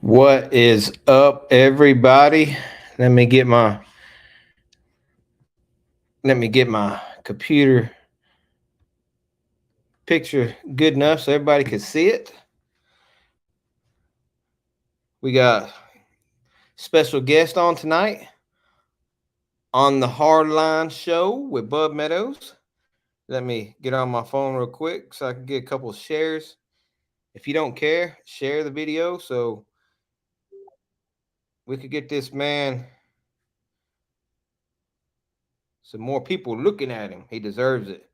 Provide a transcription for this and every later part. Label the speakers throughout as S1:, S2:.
S1: What is up, everybody? Let me get my let me get my computer picture good enough so everybody can see it. We got special guest on tonight on the Hardline Show with Bub Meadows. Let me get on my phone real quick so I can get a couple of shares. If you don't care, share the video so we could get this man some more people looking at him. He deserves it.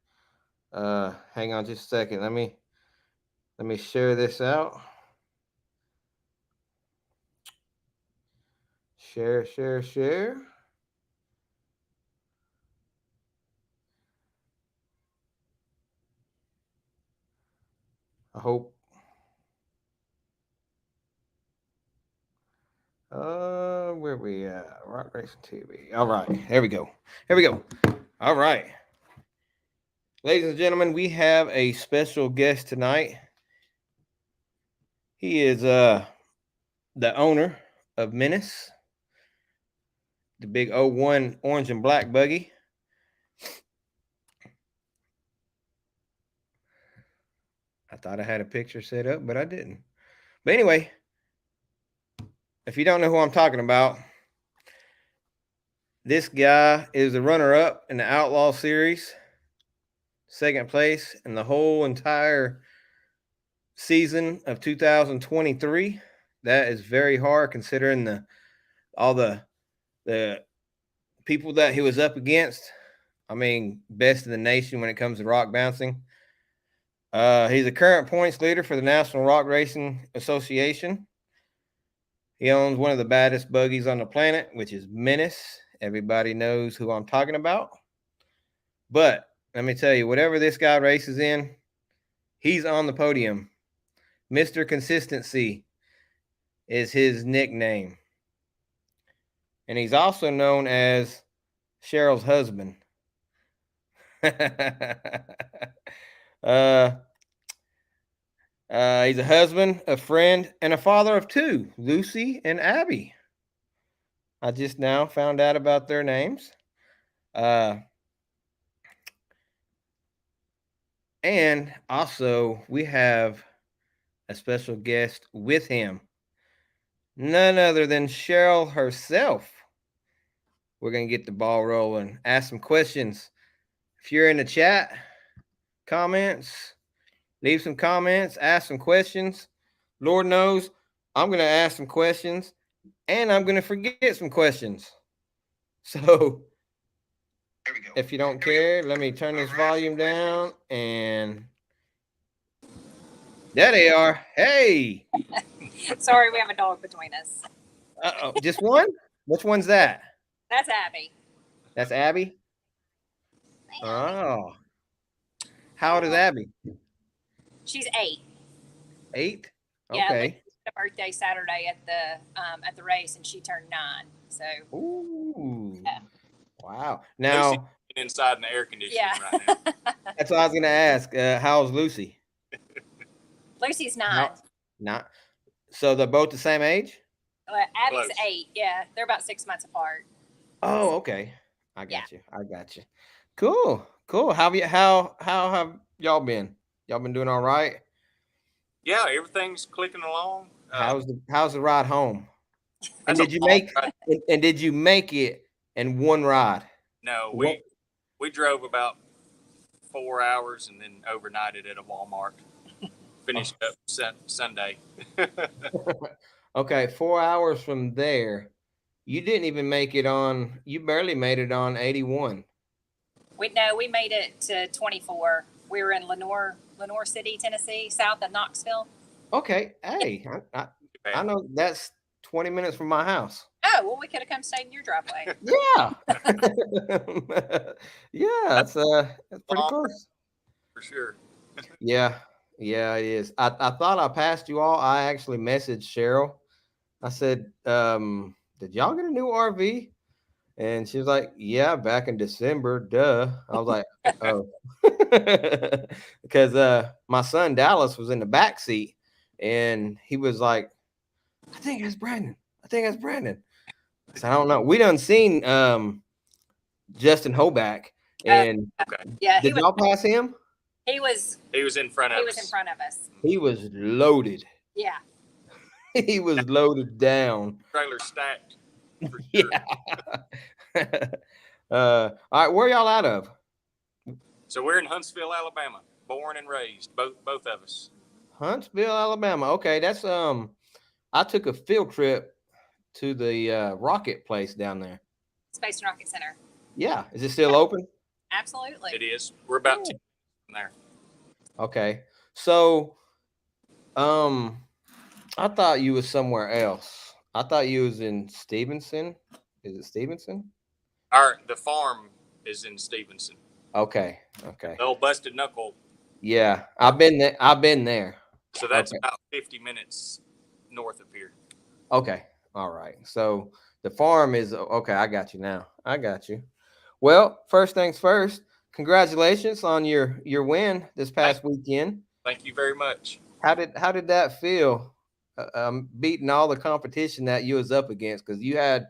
S1: Hang on just a second. Let me share this out. Share, share, share. I hope. Where we at? Rock Racing TV. All right, here we go. Here we go. All right, ladies and gentlemen, we have a special guest tonight. He is the owner of Menace, the big '01 orange and black buggy. I thought I had a picture set up, but I didn't. But anyway, if you don't know who I'm talking about, this guy is the runner-up in the Outlaw Series, second place in the whole entire season of 2023. That is very hard considering all the people that he was up against. I mean, best in the nation when it comes to rock bouncing. He's the current points leader for the National Rock Racing Association. He owns one of the baddest buggies on the planet, which is Menace. Everybody knows who I'm talking about. But let me tell you, whatever this guy races in, he's on the podium. Mr. Consistency is his nickname. And he's also known as Cheryl's husband. He's a husband, a friend, and a father of two, Lucy and Abby. I just now found out about their names. And also, we have a special guest with him. None other than Cheryl herself. We're going to get the ball rolling. Ask some questions. If you're in the chat, comments, leave some comments, ask some questions. Lord knows, I'm going to ask some questions, and I'm going to forget some questions. So, if you don't care, let me turn this volume down, and there they are. Hey!
S2: Sorry, we have a dog between us.
S1: Uh-oh, just one? Which one's that?
S2: That's Abby.
S1: That's Abby? Oh. How old is Abby?
S2: She's 8.
S1: 8?
S2: Yeah,
S1: Okay.
S2: like a birthday Saturday at the race, and she turned 9. So.
S1: Ooh.
S2: Yeah.
S1: Wow.
S3: Lucy's
S1: Now,
S3: inside in the air conditioning
S2: Yeah.
S3: right now.
S1: that's what I was going to ask. How's Lucy?
S2: Lucy's 9.
S1: Not. So they're both the same age?
S2: Abby's
S3: Close.
S2: 8. Yeah, they're about 6 months apart.
S1: Oh, okay. I got you. Cool. How have y'all been? Y'all been doing all right?
S3: Yeah, everything's clicking along.
S1: How's the ride home? And
S3: That's a
S1: did you
S3: long
S1: make
S3: ride.
S1: and did you make it in one ride?
S3: No,
S1: What?
S3: we drove about 4 hours and then overnighted at a Walmart. Finished up Sunday.
S1: Okay, 4 hours from there. You didn't even make it on. You barely made it on 81.
S2: We made it to 24. We were in Lenoir City, Tennessee, south of Knoxville.
S1: Okay, hey, I know that's 20 minutes from my house.
S2: Oh, well, we could have come stayed in your driveway.
S1: Yeah, yeah, that's pretty close.
S3: For sure.
S1: Yeah, it is. I thought I passed you all. I actually messaged Cheryl. I said, "Did y'all get a new RV?" And she was like, "Yeah, back in December, duh." I was like, "Oh," because my son Dallas was in the back seat, and he was like, I think that's Brandon. So I don't know. We done seen Justin Hoback, and
S3: Okay.
S2: Yeah,
S1: did y'all pass him?
S2: he was
S3: He was in front of
S2: he
S3: us.
S2: was in front of us.
S1: He was loaded.
S2: Yeah.
S1: He was loaded down.
S3: Trailer stacked. For sure.
S1: Yeah. All right, where y'all out of?
S3: So we're in Huntsville, Alabama, born and raised, both of us.
S1: Huntsville, Alabama. Okay, that's I took a field trip to the rocket place down there.
S2: Space and Rocket Center.
S1: Yeah, is it still open?
S2: Absolutely.
S3: It is. We're about 10 from there.
S1: Okay, so I thought you was somewhere else. I thought you was in Stevenson. Is it Stevenson?
S3: The farm is in Stevenson.
S1: Okay.
S3: The old Busted Knuckle.
S1: Yeah, I've been there.
S3: So that's
S1: Okay.
S3: about 50 minutes north of here.
S1: Okay. All right. So the farm is okay. I got you now. I got you. Well, first things first. Congratulations on your win this past weekend.
S3: Thank you very much.
S1: How did that feel? Beating all the competition that you was up against, because you had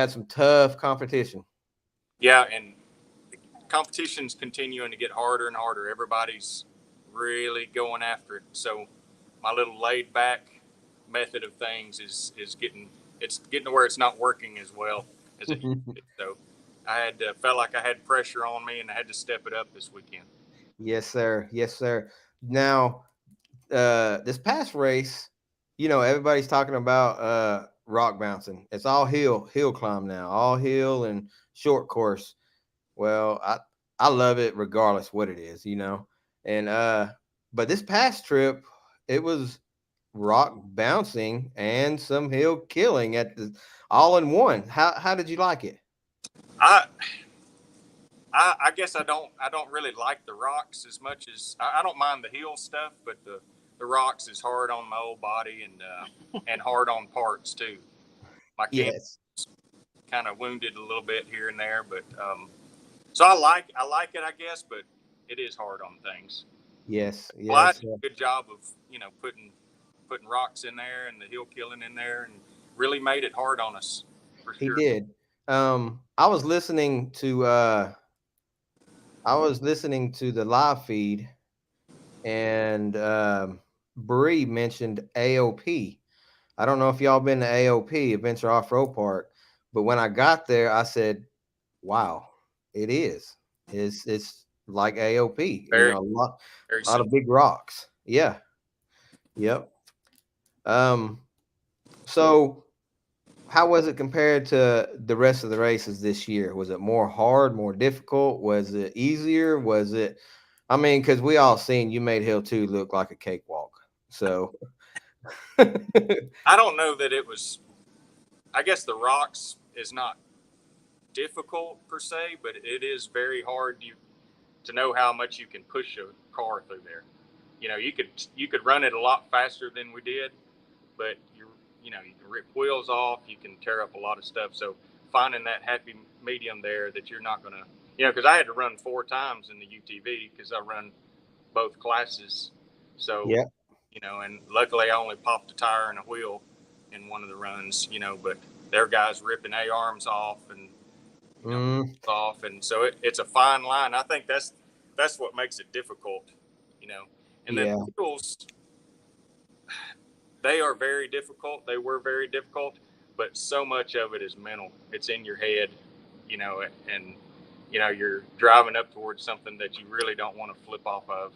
S1: some tough competition.
S3: Yeah, and the competition's continuing to get harder and harder. Everybody's really going after it. So my little laid back method of things is getting to where it's not working as well as it used to. So I had felt like I had pressure on me, and I had to step it up this weekend.
S1: Yes, sir. Yes, sir. Now, this past race, everybody's talking about rock bouncing. It's all hill climb now, all hill and short course. Well, I love it regardless what it is, And but this past trip, it was rock bouncing and some hill killing at the all in one. How did you like it?
S3: I guess I don't really like the rocks as much as I don't mind the hill stuff, but the rocks is hard on my old body and hard on parts too. My camp kind of wounded a little bit here and there, but so I like it, I guess, but it is hard on things.
S1: Yes.
S3: Well, I did a good job of putting rocks in there and the hill killing in there, and really made it hard on us for sure.
S1: He did. I was listening to the live feed, and Bree mentioned AOP. I don't know if y'all been to AOP, Adventure Off-Road Park, but when I got there, I said, "Wow, it is. It's like AOP.
S3: Very,
S1: a lot
S3: very
S1: of big rocks. Yeah. Yep. So how was it compared to the rest of the races this year? Was it more hard, more difficult? Was it easier? Was it, because we all seen You Made Hill 2 look like a cakewalk. So
S3: I don't know that it was, I guess the rocks is not difficult per se, but it is very hard to know how much you can push a car through there. You could run it a lot faster than we did, but you can rip wheels off, you can tear up a lot of stuff. So finding that happy medium there that you're not gonna, because I had to run 4 times in the UTV because I run both classes. So
S1: yeah,
S3: and luckily I only popped a tire and a wheel in one of the runs, but their guys ripping A-arms off and off, and so it's a fine line. I think that's what makes it difficult, and then the wheels, they are very difficult. They were very difficult, but so much of it is mental. It's in your head, and you're driving up towards something that you really don't want to flip off of,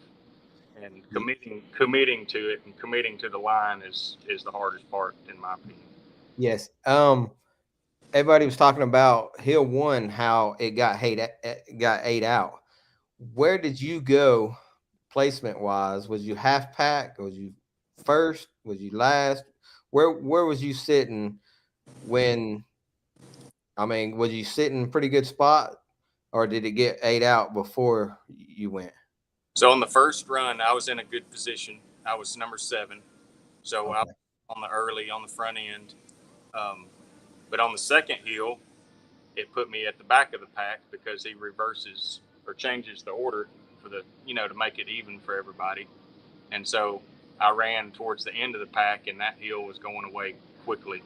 S3: and committing to it and committing to the line is the hardest part, in my opinion.
S1: Yes. Everybody was talking about Hill 1, how it got ate out. Where did you go placement wise? Was you half pack? Was you first? Was you last? Where was you sitting when? Was you sitting pretty good spot, or did it get ate out before you went?
S3: So on the first run, I was in a good position. I was number 7, so I was on the front end. But on the second hill, it put me at the back of the pack because he reverses or changes the order for the to make it even for everybody. And so I ran towards the end of the pack, and that hill was going away quickly.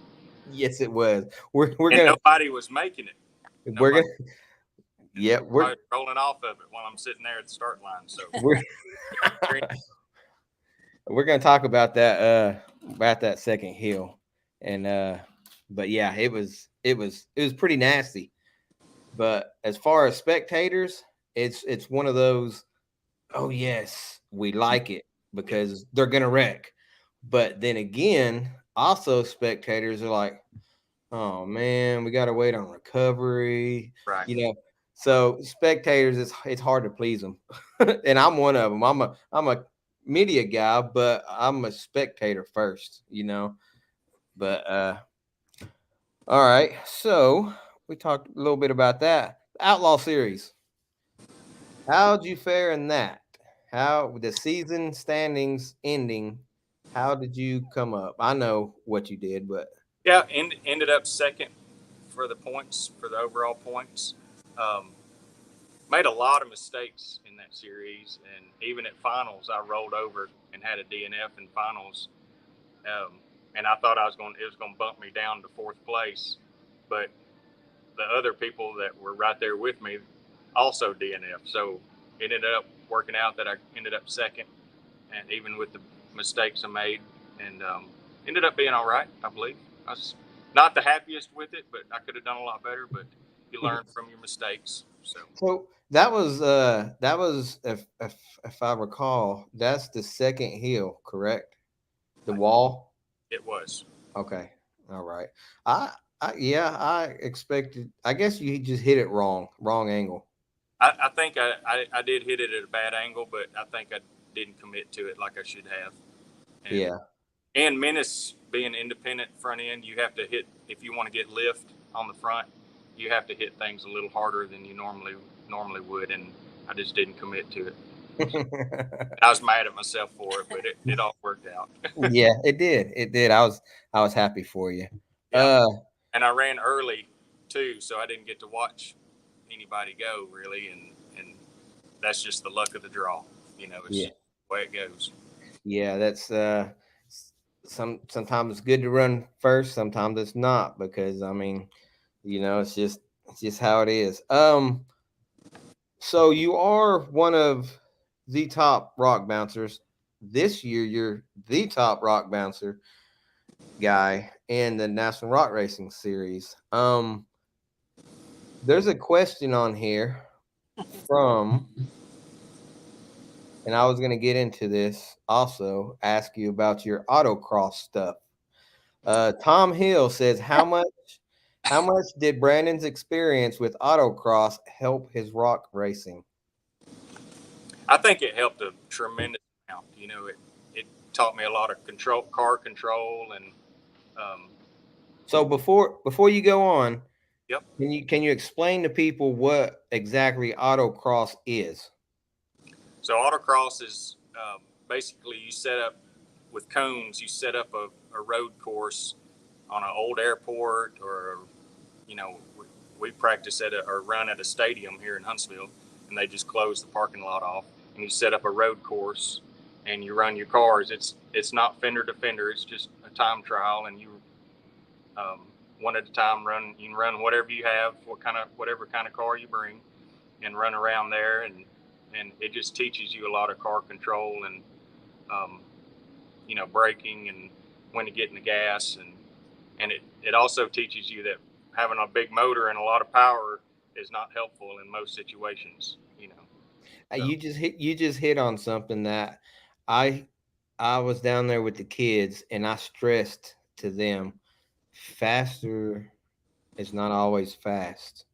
S1: Yes, it was. We're
S3: And
S1: gonna
S3: nobody was making it.
S1: we're
S3: Nobody.
S1: gonna yeah
S3: I was rolling off of it while I'm sitting there at the start line. So
S1: we're gonna talk about that second hill, and but yeah, it was pretty nasty. But as far as spectators, it's one of those. Oh yes, we like it because they're gonna wreck. But then again, also spectators are like, oh man, we gotta wait on recovery.
S3: right.
S1: You know, so spectators, it's hard to please them, and I'm one of them. I'm a media guy, but I'm a spectator first. You know, but all right. So we talked a little bit about that Outlaw series. How'd you fare in that? How the season standings ending? How did you come up? I know what you did, but
S3: Yeah, ended up second for the points, for the overall points. Made a lot of mistakes in that series, and even at finals, I rolled over and had a DNF in finals. And I thought it was going to bump me down to fourth place, but the other people that were right there with me also DNF. So it ended up working out that I ended up second, and even with the mistakes I made, and ended up being all right, I believe. I was not the happiest with it, but I could have done a lot better. But you learn from your mistakes.
S1: so that was if I recall, that's the second hill, correct? The wall.
S3: It was.
S1: Okay, all right. I expected. I guess you just hit it wrong angle.
S3: I think I did hit it at a bad angle, but I think I didn't commit to it like I should have. And,
S1: Yeah.
S3: And Menace being independent front end, you have to hit, if you want to get lift on the front, you have to hit things a little harder than you normally would, and I just didn't commit to it. I was mad at myself for it, but it all worked out.
S1: Yeah, it did. It did. I was happy for you.
S3: Yeah. And I ran early too, so I didn't get to watch anybody go really, and that's just the luck of the draw. You know, it's
S1: Yeah.
S3: the way it goes.
S1: Yeah, that's sometimes it's good to run first, sometimes it's not, because I mean, you know, it's just how it is. So you are one of the top rock bouncers. This year you're the top rock bouncer guy in the National Rock Racing Series. There's a question on here from, and I was going to get into this also, ask you about your autocross stuff. Tom Hill says, how much did Brandon's experience with autocross help his rock racing?
S3: I think it helped a tremendous amount. You know, it taught me a lot of car control, and
S1: so before you go on,
S3: yep.
S1: Can you explain to people what exactly autocross is?
S3: So autocross is basically you set up with cones. You set up a road course on an old airport, or you know, we practice at or run at a stadium here in Huntsville, and they just close the parking lot off, and you set up a road course, and you run your cars. It's not fender to fender. It's just a time trial, and you one at a time run. You can run whatever you have, whatever kind of car you bring, and run around there, and it just teaches you a lot of car control and you know, braking and when to get in the gas, and it also teaches you that having a big motor and a lot of power is not helpful in most situations. You know, so.
S1: You just hit on something that I was down there with the kids, and I stressed to them, faster is not always fast.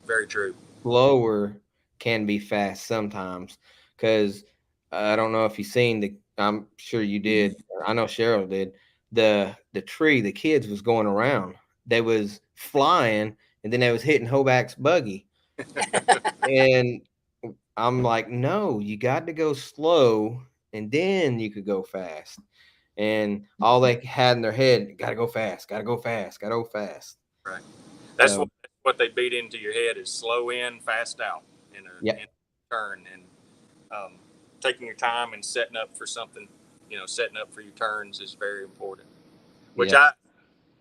S3: Very true.
S1: Slower can be fast sometimes, because I don't know if you've seen I'm sure you did. I know Cheryl did. The tree the kids was going around. They was flying, and then they was hitting Hoback's buggy. And I'm like, no, you got to go slow, and then you could go fast. And all they had in their head, got to go fast, got to go fast, got to go fast.
S3: Right. That's
S1: So,
S3: what they beat into your head is slow in, fast out in a turn, and taking your time and setting up for something setting up for your turns is very important. Which
S1: Yeah.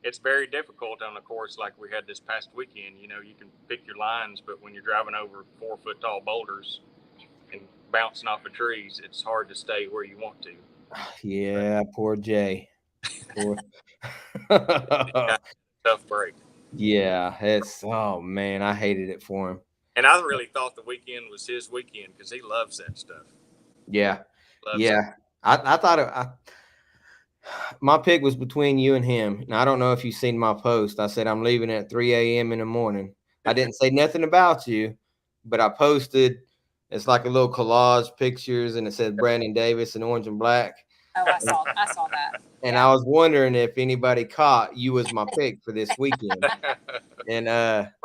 S3: it's very difficult on a course like we had this past weekend. You can pick your lines, but when you're driving over 4-foot tall boulders and bouncing off of trees, it's hard to stay where you want to.
S1: Yeah, poor Jay. Poor.
S3: Tough break.
S1: Yeah, oh man, I hated it for him.
S3: And I really thought the weekend was his weekend because he loves that stuff.
S1: Yeah,
S3: Loves
S1: yeah. I thought my pick was between you and him. Now I don't know if you've seen my post. I said I'm leaving at 3 a.m. in the morning. I didn't say nothing about you, but I posted. It's like a little collage pictures, and it said Brandon Davis in orange and black.
S2: Oh, I saw that.
S1: And
S2: Yeah.
S1: I was wondering if anybody caught you as my pick for this weekend. And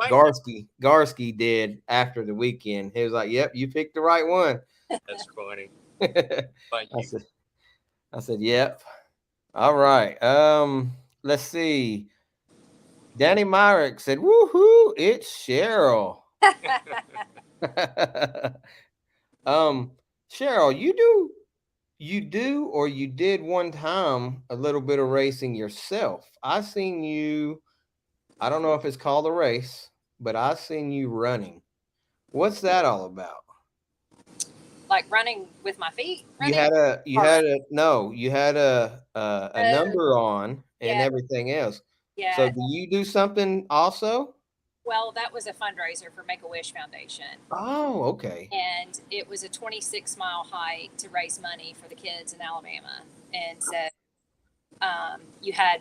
S1: Garsky did after the weekend. He was like, "Yep, you picked the right one."
S3: That's funny. Thank you.
S1: I said, "Yep." All right. Let's see. Danny Myrick said, "Woohoo! It's Cheryl." Cheryl, you do or you did one time a little bit of racing yourself. I seen you. I don't know if it's called a race, but I seen you running. What's that all about?
S2: Like running with my feet.
S1: You had a number on and
S2: yeah.
S1: everything else.
S2: Yeah.
S1: So do you do something also?
S2: Well, that was a fundraiser for Make-A-Wish Foundation.
S1: Oh, okay.
S2: And it was a 26-mile hike to raise money for the kids in Alabama. And so you had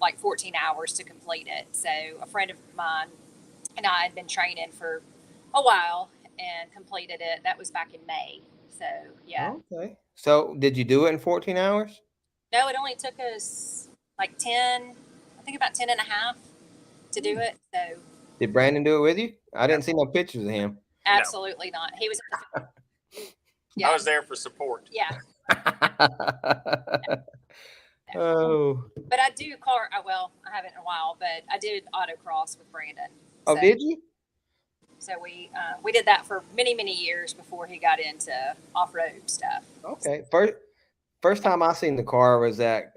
S2: like 14 hours to complete it. So a friend of mine and I had been training for a while and completed it. That was back in May. So, yeah.
S1: Okay. So did you do it in 14 hours?
S2: No, it only took us like 10, I think about 10 and a half to do it. So
S1: did Brandon do it with you? I didn't see no pictures of him.
S2: Absolutely not. He was
S3: yeah. I was there for support.
S2: Yeah.
S1: Oh.
S2: But I do well, I haven't in a while, but I did autocross with Brandon.
S1: Oh, did you?
S2: So we did that for many, many years before he got into off-road stuff.
S1: Okay. First time I seen the car was at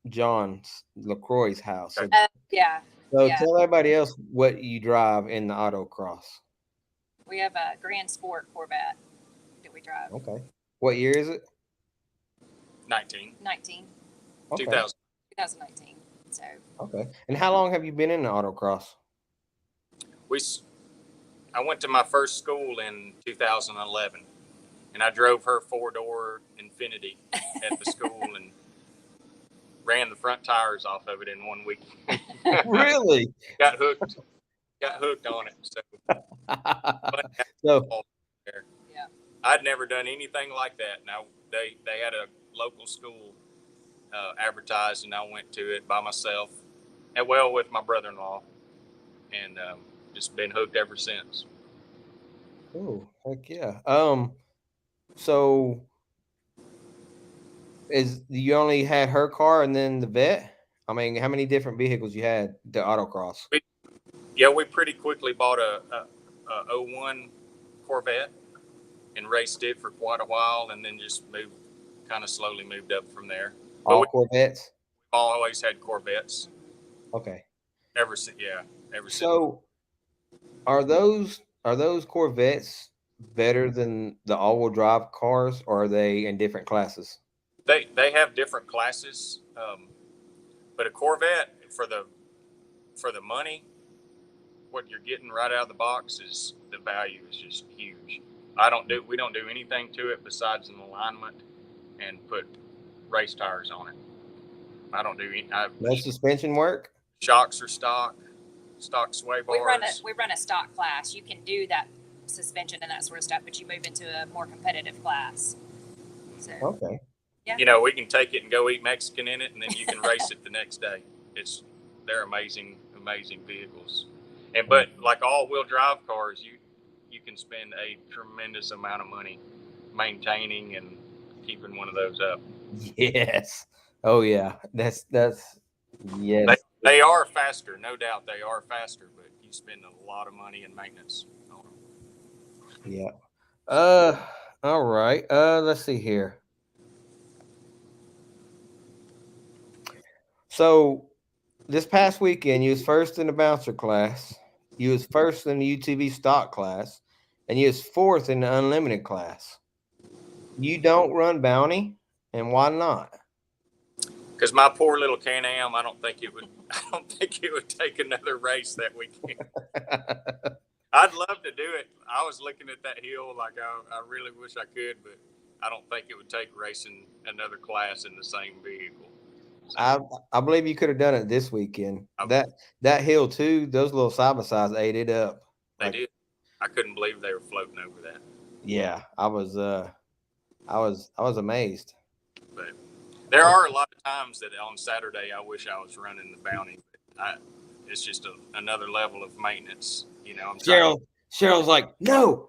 S1: John LaCroix's house. So,
S2: yeah.
S1: So tell everybody else what you drive in the autocross.
S2: We have a Grand Sport Corvette that we drive.
S1: Okay. What year is it?
S3: 19.
S1: Okay.
S2: 2019. So.
S1: Okay. And how long have you been in the autocross?
S3: I went to my first school in 2011, and I drove her 4-door Infiniti at the school and ran the front tires off of it in 1 week.
S1: Really?
S3: Got hooked on it.
S1: So
S2: yeah.
S3: I'd never done anything like that. Now they had a local school advertised, and I went to it by myself, and with my brother-in-law, and just been hooked ever since.
S1: Oh, heck yeah. So you only had her car and then the vet? I mean, how many different vehicles you had the autocross?
S3: We pretty quickly bought a 01 Corvette and raced it for quite a while, and then just slowly moved up from there.
S1: All Corvettes?
S3: Always had Corvettes.
S1: Okay.
S3: Ever since.
S1: So are those Corvettes better than the all-wheel drive cars, or are they in different classes?
S3: They have different classes, but a Corvette for the money, what you're getting right out of the box is the value is just huge. We don't do anything to it besides an alignment and put race tires on it. I don't do any.
S1: No suspension work.
S3: Shocks are stock sway bars.
S2: We run a stock class. You can do that suspension and that sort of stuff, but you move into a more competitive class. So,
S1: okay.
S2: Yeah.
S3: We can take it and go eat Mexican in it, and then you can race it the next day. They're amazing vehicles. But like all-wheel drive cars, you can spend a tremendous amount of money maintaining and keeping one of those up.
S1: Yes. Oh yeah. That's yes.
S3: They are faster, no doubt. They are faster, but you spend a lot of money in maintenance on them.
S1: Yeah. All right. Let's see here. So this past weekend, you was first in the bouncer class, you was first in the UTV stock class, and you was fourth in the unlimited class. You don't run bounty, and why not?
S3: Because my poor little Can-Am, I don't think it would take another race that weekend. I'd love to do it. I was looking at that hill like I really wish I could, but I don't think it would take racing another class in the same vehicle. So,
S1: I believe you could have done it this weekend. That hill too, those little side by sides ate it up.
S3: They did. I couldn't believe they were floating over that.
S1: Yeah, I was amazed.
S3: But there are a lot of times that on Saturday I wish I was running the bounty. But it's just another level of maintenance. You know,
S1: Cheryl's like, no,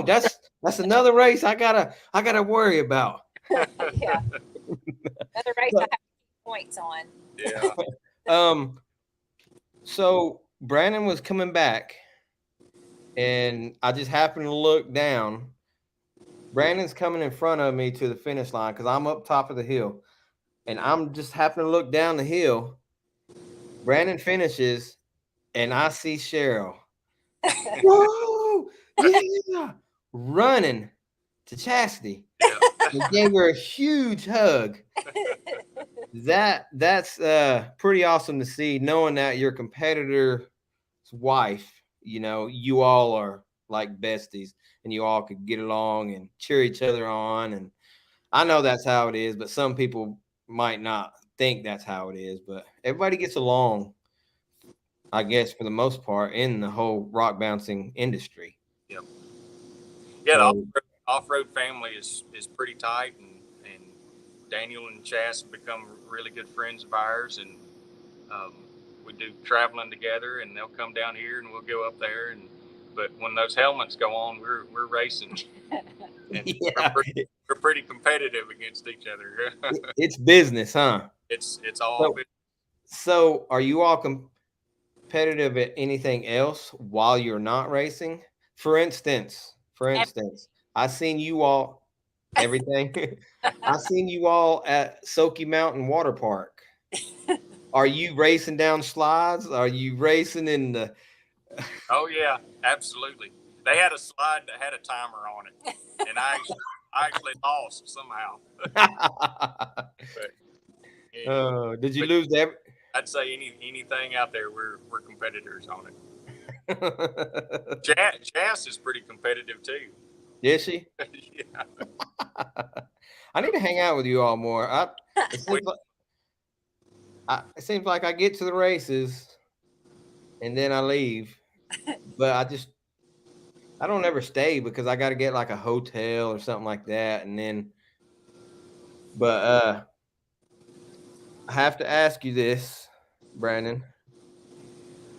S1: that's another race I gotta worry about.
S2: Yeah. Another race I have points on.
S3: Yeah.
S1: So Brandon was coming back, and I just happened to look down. Brandon's coming in front of me to the finish line because I'm up top of the hill, and I'm just happening to look down the hill. Brandon finishes, and I see Cheryl. Whoa, yeah, running to Chastity.
S3: Yeah.
S1: We gave her a huge hug. That's pretty awesome to see, knowing that your competitor's wife, you know, you all are like besties and you all could get along and cheer each other on. And I know that's how it is, but some people might not think that's how it is, but everybody gets along, I guess, for the most part in the whole rock bouncing industry.
S3: Yep. Yeah, the off-road family is pretty tight, and Daniel and Chas have become really good friends of ours, and we do traveling together, and they'll come down here and we'll go up there, but when those helmets go on, we're racing. And
S1: Yeah.
S3: we're pretty competitive against each other.
S1: It's business, huh?
S3: It's all business.
S1: So are you all competitive at anything else while you're not racing? For instance, I seen you all everything. I seen you all at Soaky Mountain Water Park. Are you racing down slides? Are you racing in the?
S3: Oh yeah, absolutely. They had a slide that had a timer on it, and I actually lost somehow. But,
S1: did you lose every?
S3: I'd say anything out there, we're competitors on it. Jas is pretty competitive too.
S1: Is she?
S3: Yeah.
S1: I need to hang out with you all more. It seems like I get to the races and then I leave, but I don't ever stay because I got to get like a hotel or something like that, and then. But I have to ask you this, Brandon,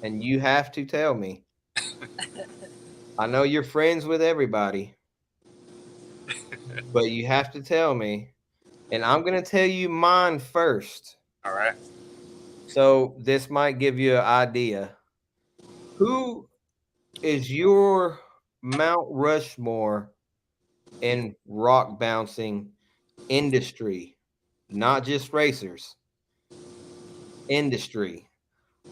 S1: and you have to tell me. I know you're friends with everybody, but you have to tell me, and I'm going to tell you mine first.
S3: All right.
S1: So this might give you an idea. Who is your Mount Rushmore in rock bouncing industry? Not just racers. Industry.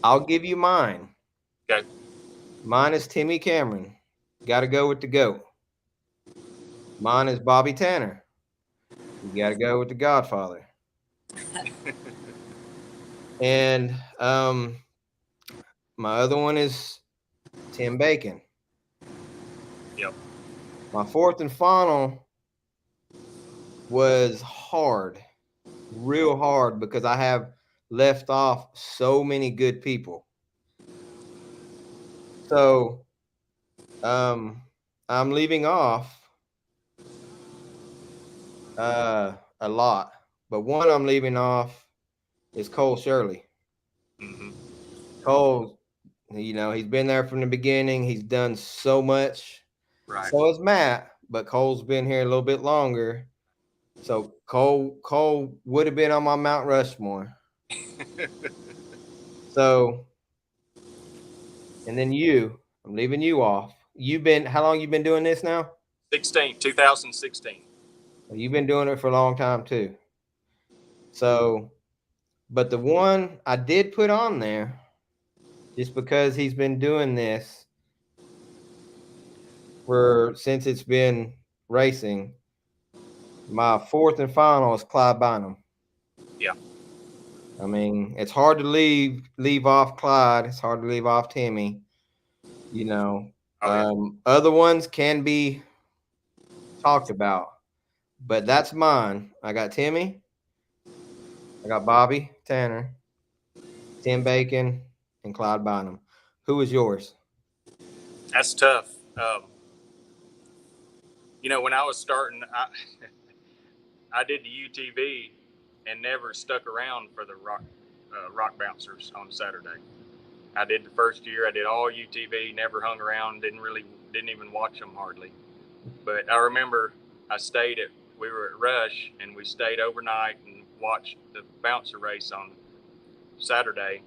S1: I'll give you mine.
S3: Okay.
S1: Mine is Timmy Cameron. Got to go with the GOAT. Mine is Bobby Tanner. You got to go with the Godfather. And my other one is Tim Bacon.
S3: Yep.
S1: My fourth and final was hard, real hard, because I have left off so many good people. So I'm leaving off a lot, but one I'm leaving off is Cole Shirley.
S3: Mm-hmm.
S1: Cole, you know, he's been there from the beginning. He's done so much.
S3: Right.
S1: So has Matt, but Cole's been here a little bit longer. So Cole would have been on my Mount Rushmore. So, and then I'm leaving you off. How long you been doing this now?
S3: 2016.
S1: You've been doing it for a long time too. So But the one I did put on there, just because he's been doing this since it's been racing, my fourth and final is Clyde Bynum.
S3: Yeah.
S1: I mean, it's hard to leave off Clyde. It's hard to leave off Timmy. You know, other ones can be talked about, but that's mine. I got Timmy. I got Bobby Tanner, Tim Bacon, and Clyde Bynum. Who is yours?
S3: That's tough. When I was starting, I did the UTV and never stuck around for the rock bouncers on Saturday. I did the first year. I did all UTV, never hung around, didn't even watch them hardly. But I remember we were at Rush and we stayed overnight and watched the bouncer race on Saturday.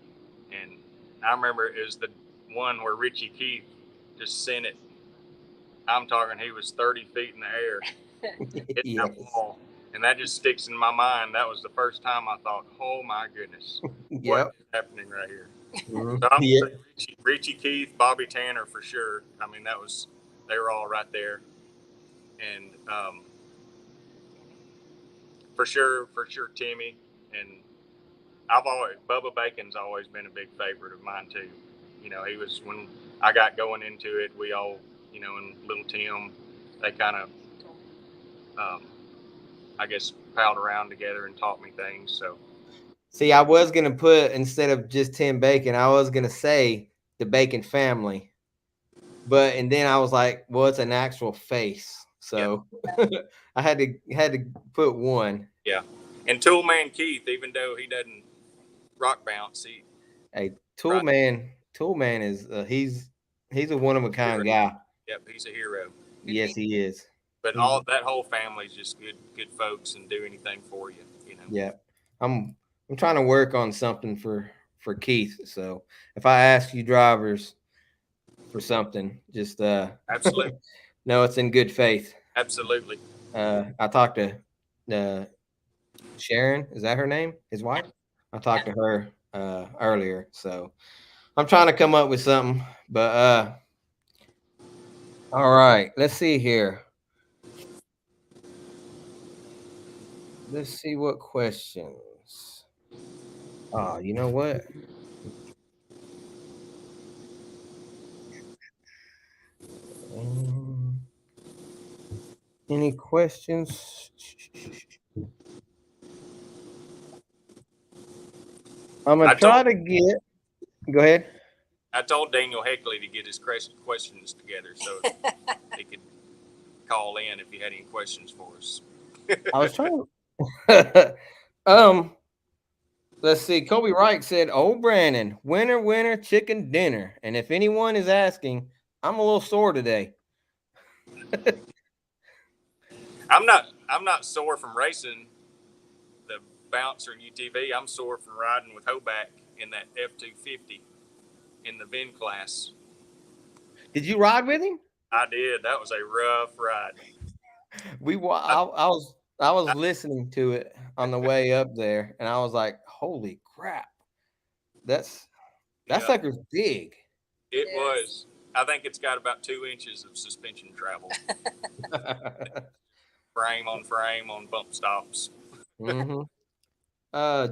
S3: And I remember it was the one where Richie Keith just sent it. I'm talking, he was 30 feet in the air, hitting that wall. And that just sticks in my mind. That was the first time I thought, oh my goodness, what is happening right here?
S1: Mm-hmm.
S3: So I'm gonna say Richie Keith, Bobby Tanner for sure. I mean, they were all right there. And for sure Timmy. And Bubba Bacon's always been a big favorite of mine too. He was, when I got going into it, we all, and little Tim, they kind of, I guess, palled around together and taught me things. So,
S1: see, I was going to put, instead of just Tim Bacon, I was going to say the Bacon family. And then I was like, well, it's an actual face. So I had to put one.
S3: Yeah. And Toolman Keith, even though he doesn't rock bounce,
S1: Toolman is he's a one of a kind guy.
S3: Yep, he's a hero.
S1: Yes, he is.
S3: But that whole family's just good folks and do anything for you.
S1: Yeah, I'm trying to work on something for Keith. So if I ask you drivers for something, just
S3: absolutely.
S1: No, it's in good faith.
S3: Absolutely.
S1: I talked to Sharon. Is that her name? His wife? I talked to her earlier. So I'm trying to come up with something. But all right, let's see here. Let's see what questions. Oh, you know what? Any questions? I'm going to try to get. Go ahead.
S3: I told Daniel Heckley to get his questions together so he could call in if he had any questions for us.
S1: I was trying. Let's see. Kobe Wright said, "Oh, Brandon, winner, chicken dinner." And if anyone is asking, I'm a little sore today.
S3: I'm not sore from racing the bouncer and UTV. I'm sore from riding with Hoback in that F-250 in the VIN class.
S1: Did you ride with him?
S3: I did. That was a rough ride.
S1: I was listening to it on the way up there, and I was like, "Holy crap, that sucker's big."
S3: It was. I think it's got about 2 inches of suspension travel. frame on bump stops.
S1: Mm-hmm.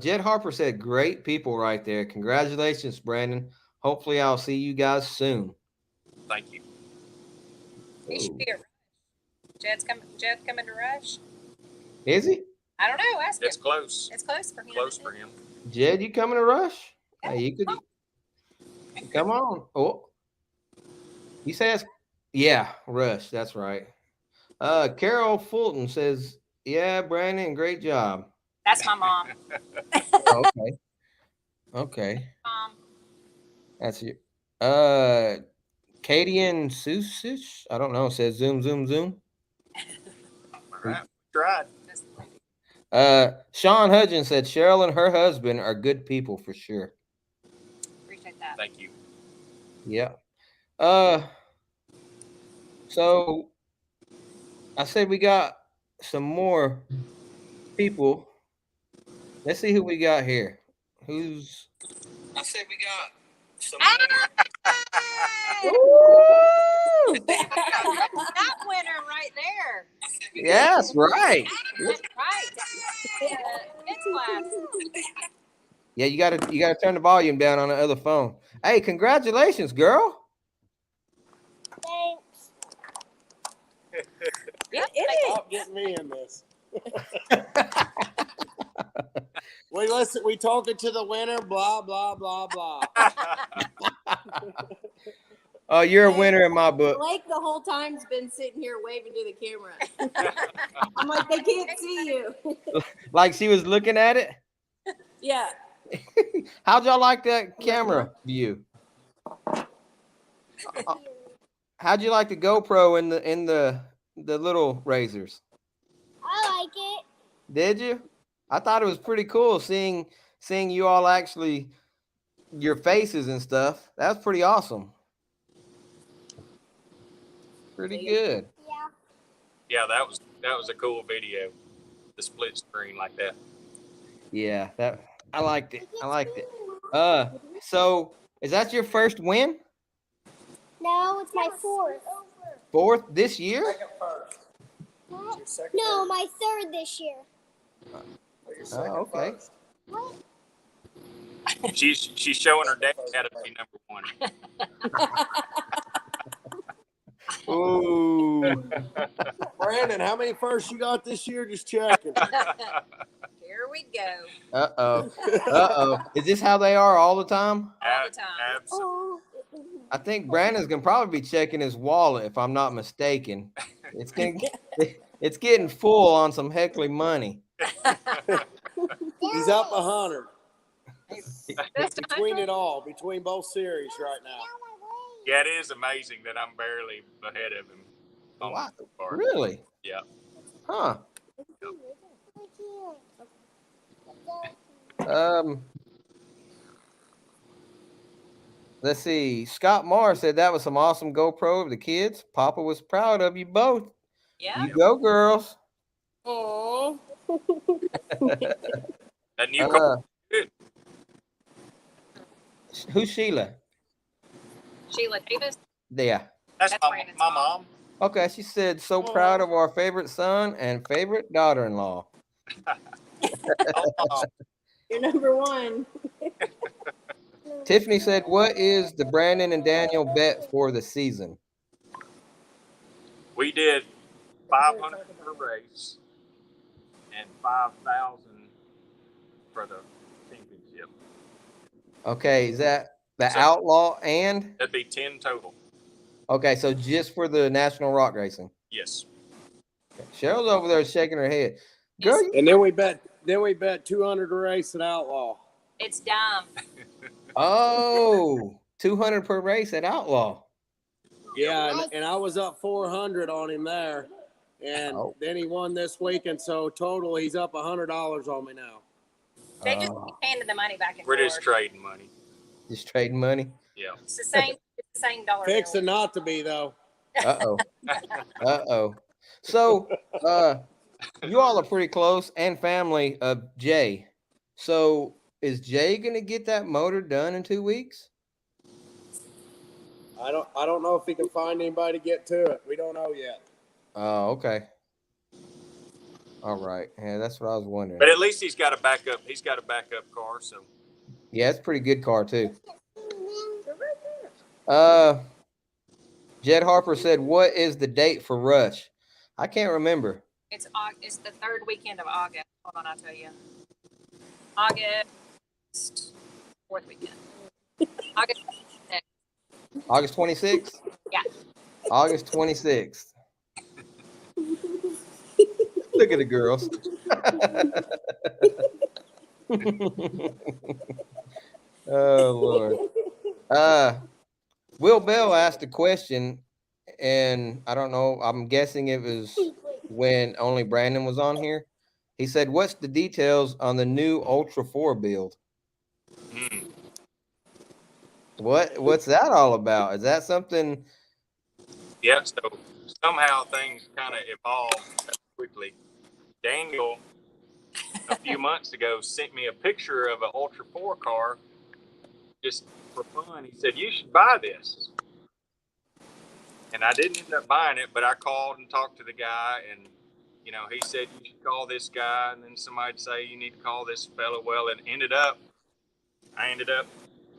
S1: Jed Harper said, "Great people right there. Congratulations, Brandon. Hopefully I'll see you guys soon."
S3: Thank you.
S2: He should be at Rush. Jed's coming to Rush.
S1: Is he?
S2: I don't know. Ask him.
S3: It's close.
S2: It's close for him.
S3: Close for him.
S1: Jed, you coming to Rush?
S2: Yeah.
S1: Hey, you could come on. Oh, he says, yeah, Rush. That's right. Carol Fulton says, "Yeah, Brandon, great job."
S2: That's my mom.
S1: Okay. Okay. That's you. Katie and Susich, I don't know, says zoom.
S3: All right. Tried.
S1: Sean Hudgens said Cheryl and her husband are good people for sure.
S2: Appreciate that.
S3: Thank you.
S1: Yeah. So I said we got some more people. Let's see who we got here. Who's?
S4: I said we got some.
S1: Woo!
S2: That winner right there.
S1: Yes, right.
S2: That's right. Kids class.
S1: Yeah, you gotta turn the volume down on the other phone. Hey, congratulations, girl.
S5: Thanks.
S2: Yep.
S6: Stop getting me in this. We talking to the winner, blah, blah, blah, blah.
S1: Oh, you're a winner in my book.
S5: Blake the whole time's been sitting here waving to the camera. I'm like, they can't see you.
S1: Like she was looking at it.
S5: Yeah.
S1: How'd y'all like that camera view? How'd you like the GoPro in the little razors?
S5: I like it.
S1: Did you? I thought it was pretty cool seeing you all actually your faces and stuff. That was pretty awesome. Pretty good.
S5: Yeah.
S3: Yeah, that was a cool video. The split screen like that.
S1: Yeah, that I liked it. I liked it. So is that your first win?
S5: No, it's my fourth.
S1: Fourth this year?
S5: No, my third this year.
S1: Oh, okay.
S3: She's showing her dad how to be number one.
S1: Ooh.
S6: Brandon, how many firsts you got this year? Just checking.
S2: Here we go.
S1: Uh-oh. Is this how they are all the time?
S2: All the time.
S3: Absolutely.
S5: Oh.
S1: I think Brandon's gonna probably be checking his wallet if I'm not mistaken. It's getting full on some heckling money.
S6: He's up 100
S2: This time.
S6: between it all, between both series right now.
S3: Yeah, it is amazing that I'm barely ahead of him. On
S1: Wow.
S3: the part.
S1: Really?
S3: Yeah.
S1: Huh. Let's see. Scott Marr said that was some awesome GoPro of the kids. Papa was proud of you both.
S2: Yeah.
S1: You go, girls.
S5: Oh.
S3: That new car. Good.
S1: Who's Sheila?
S2: Sheila Davis.
S1: Yeah.
S3: That's
S2: That's
S3: my
S2: Brandon's
S3: mom.
S2: mom.
S1: Okay. She said, so proud of our favorite son and favorite daughter-in-law.
S3: Oh,
S5: You're number one.
S1: Tiffany said, what is the Brandon and Daniel bet for the season?
S3: we did 500 per race and 5,000 for the championship.
S1: Okay. Is that the
S3: So-
S1: outlaw and?
S3: That'd be 10 total.
S1: Okay. So just for the National Rock Racing.
S3: Yes.
S1: Cheryl's over there shaking her head. Girl,
S2: Yes.
S6: And then we bet 200 a race at Outlaw.
S2: It's dumb.
S1: oh, 200 per race at Outlaw.
S6: Yeah, and I was up 400 on him there. And
S1: Oh.
S6: then he won this week, and so total he's up $100 on me now.
S2: They just
S1: Oh.
S2: keep handing the money back and
S3: We're
S2: forth.
S3: just trading money.
S1: Just trading money.
S3: Yeah.
S2: It's the same dollar bill.
S6: Fixing not to be though.
S1: Uh-oh. Uh-oh. So, you all are pretty close and family of Jay. So, is Jay going to get that motor done in 2 weeks?
S6: I don't know if he can find anybody to get to it. We don't know yet.
S1: Oh, okay. All right. Yeah, that's what I was wondering.
S3: But at least he's got a backup. He's got a backup car. So
S1: Yeah, it's a pretty good car too. Jed Harper said, what is the date for Rush? I can't remember.
S2: It's the third weekend of August. Hold on, I'll tell you. August 4th weekend. August 6th.
S1: August 26th?
S2: Yeah.
S1: August 26th. Look at the girls. Oh, Lord. Will Bell asked a question, and I don't know, I'm guessing it was when only Brandon was on here. He said, what's the details on the new Ultra 4 build? What's that all about? Is that something?
S3: yeah. So somehow things kind of evolved quickly. Daniel a few months ago sent me a picture of an Ultra 4 car just for fun. He said, "You should buy this." And I didn't end up buying it, but I called and talked to the guy, and he said you should call this guy, and then somebody'd say you need to call this fellow. Well, I ended up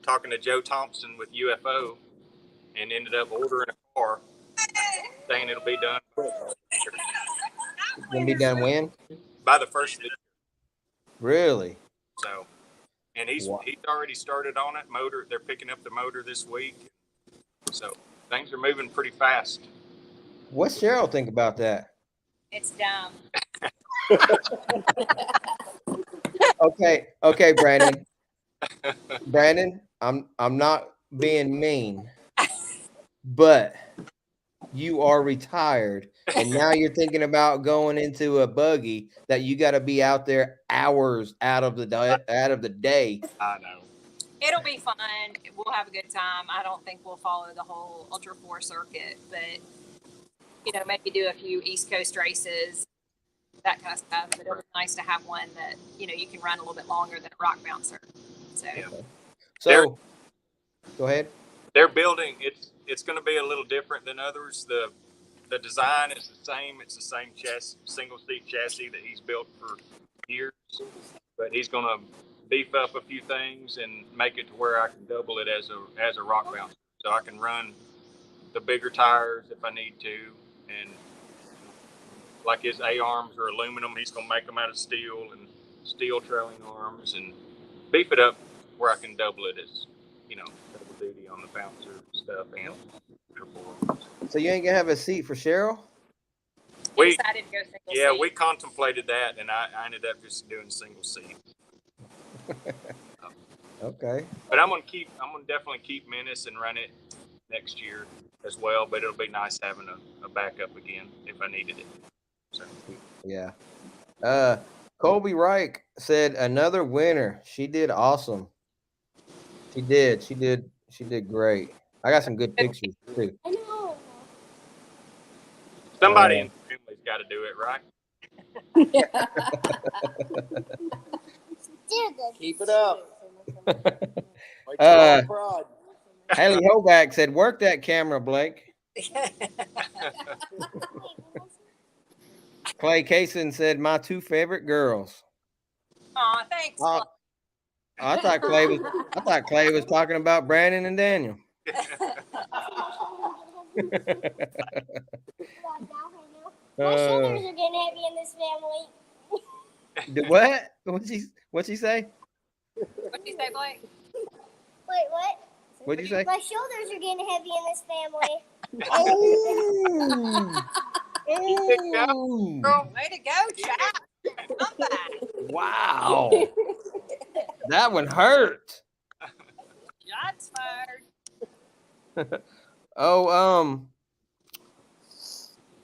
S3: talking to Joe Thompson with UFO, and ended up ordering a car, saying it'll be done
S1: Gonna be done when?
S3: by the first of the year.
S1: Really?
S3: So, and he's already started on it. Motor, they're picking up the motor this week, so things are moving pretty fast.
S1: What's Cheryl think about that?
S2: It's dumb.
S1: Okay, Brandon. Brandon, I'm not being mean, but you are retired, and now you're thinking about going into a buggy that you got to be out there hours out of the day.
S3: I know.
S2: It'll be fun. We'll have a good time. I don't think we'll follow the whole Ultra 4 circuit, but maybe do a few East Coast races, that kind of stuff. But it'll be nice to have one that you can run a little bit longer than a rock bouncer. So,
S1: So, go ahead.
S3: They're building. It's going to be a little different than others. The design is the same. It's the same chassis, single seat chassis that he's built for years, but he's going to beef up a few things and make it to where I can double it as a rock bouncer, so I can run the bigger tires if I need to, and like his A arms are aluminum, he's going to make them out of steel and steel trailing arms and beef it up where I can double it as double duty on the bouncer stuff and.
S1: So you ain't gonna have a seat for Cheryl?
S3: We
S2: decided to go single
S3: yeah,
S2: seat.
S3: we contemplated that, and I ended up just doing single seat.
S1: Okay.
S3: But I'm gonna definitely keep Menace and run it next year as well. But it'll be nice having a backup again if I needed it. So.
S1: Yeah. Colby Reich said another winner. She did awesome. She did great. I got some good pictures too.
S5: I know.
S3: Somebody in the family's got to do it, right?
S6: Keep it up.
S1: Haley Hoback said, "Work that camera, Blake." Clay Kaysen said, "My two favorite girls."
S2: Aw, thanks.
S1: I thought Clay was talking about Brandon and Daniel.
S7: My shoulders are getting heavy in this family.
S1: What? What'd she say?
S2: What'd you say, Blake?
S7: Wait, what?
S1: What'd you say?
S7: My shoulders are getting heavy in this family.
S1: Oh.
S2: Girl, way to go, chap. Come back.
S1: Wow. That one hurt.
S2: Shots fired.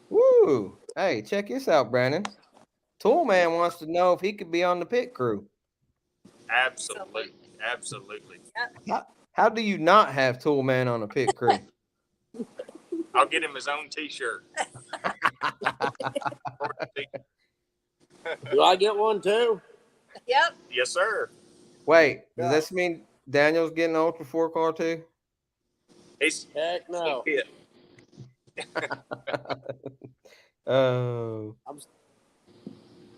S1: Woo. Hey, check this out, Brandon. Toolman wants to know if he could be on the pit crew.
S3: Absolutely.
S1: How do you not have Toolman on the pit crew?
S3: I'll get him his own T-shirt.
S6: Do I get one too?
S2: Yep.
S3: Yes, sir.
S1: Wait, does this mean Daniel's getting an Ultra 4 car too?
S6: Heck no.
S1: Oh.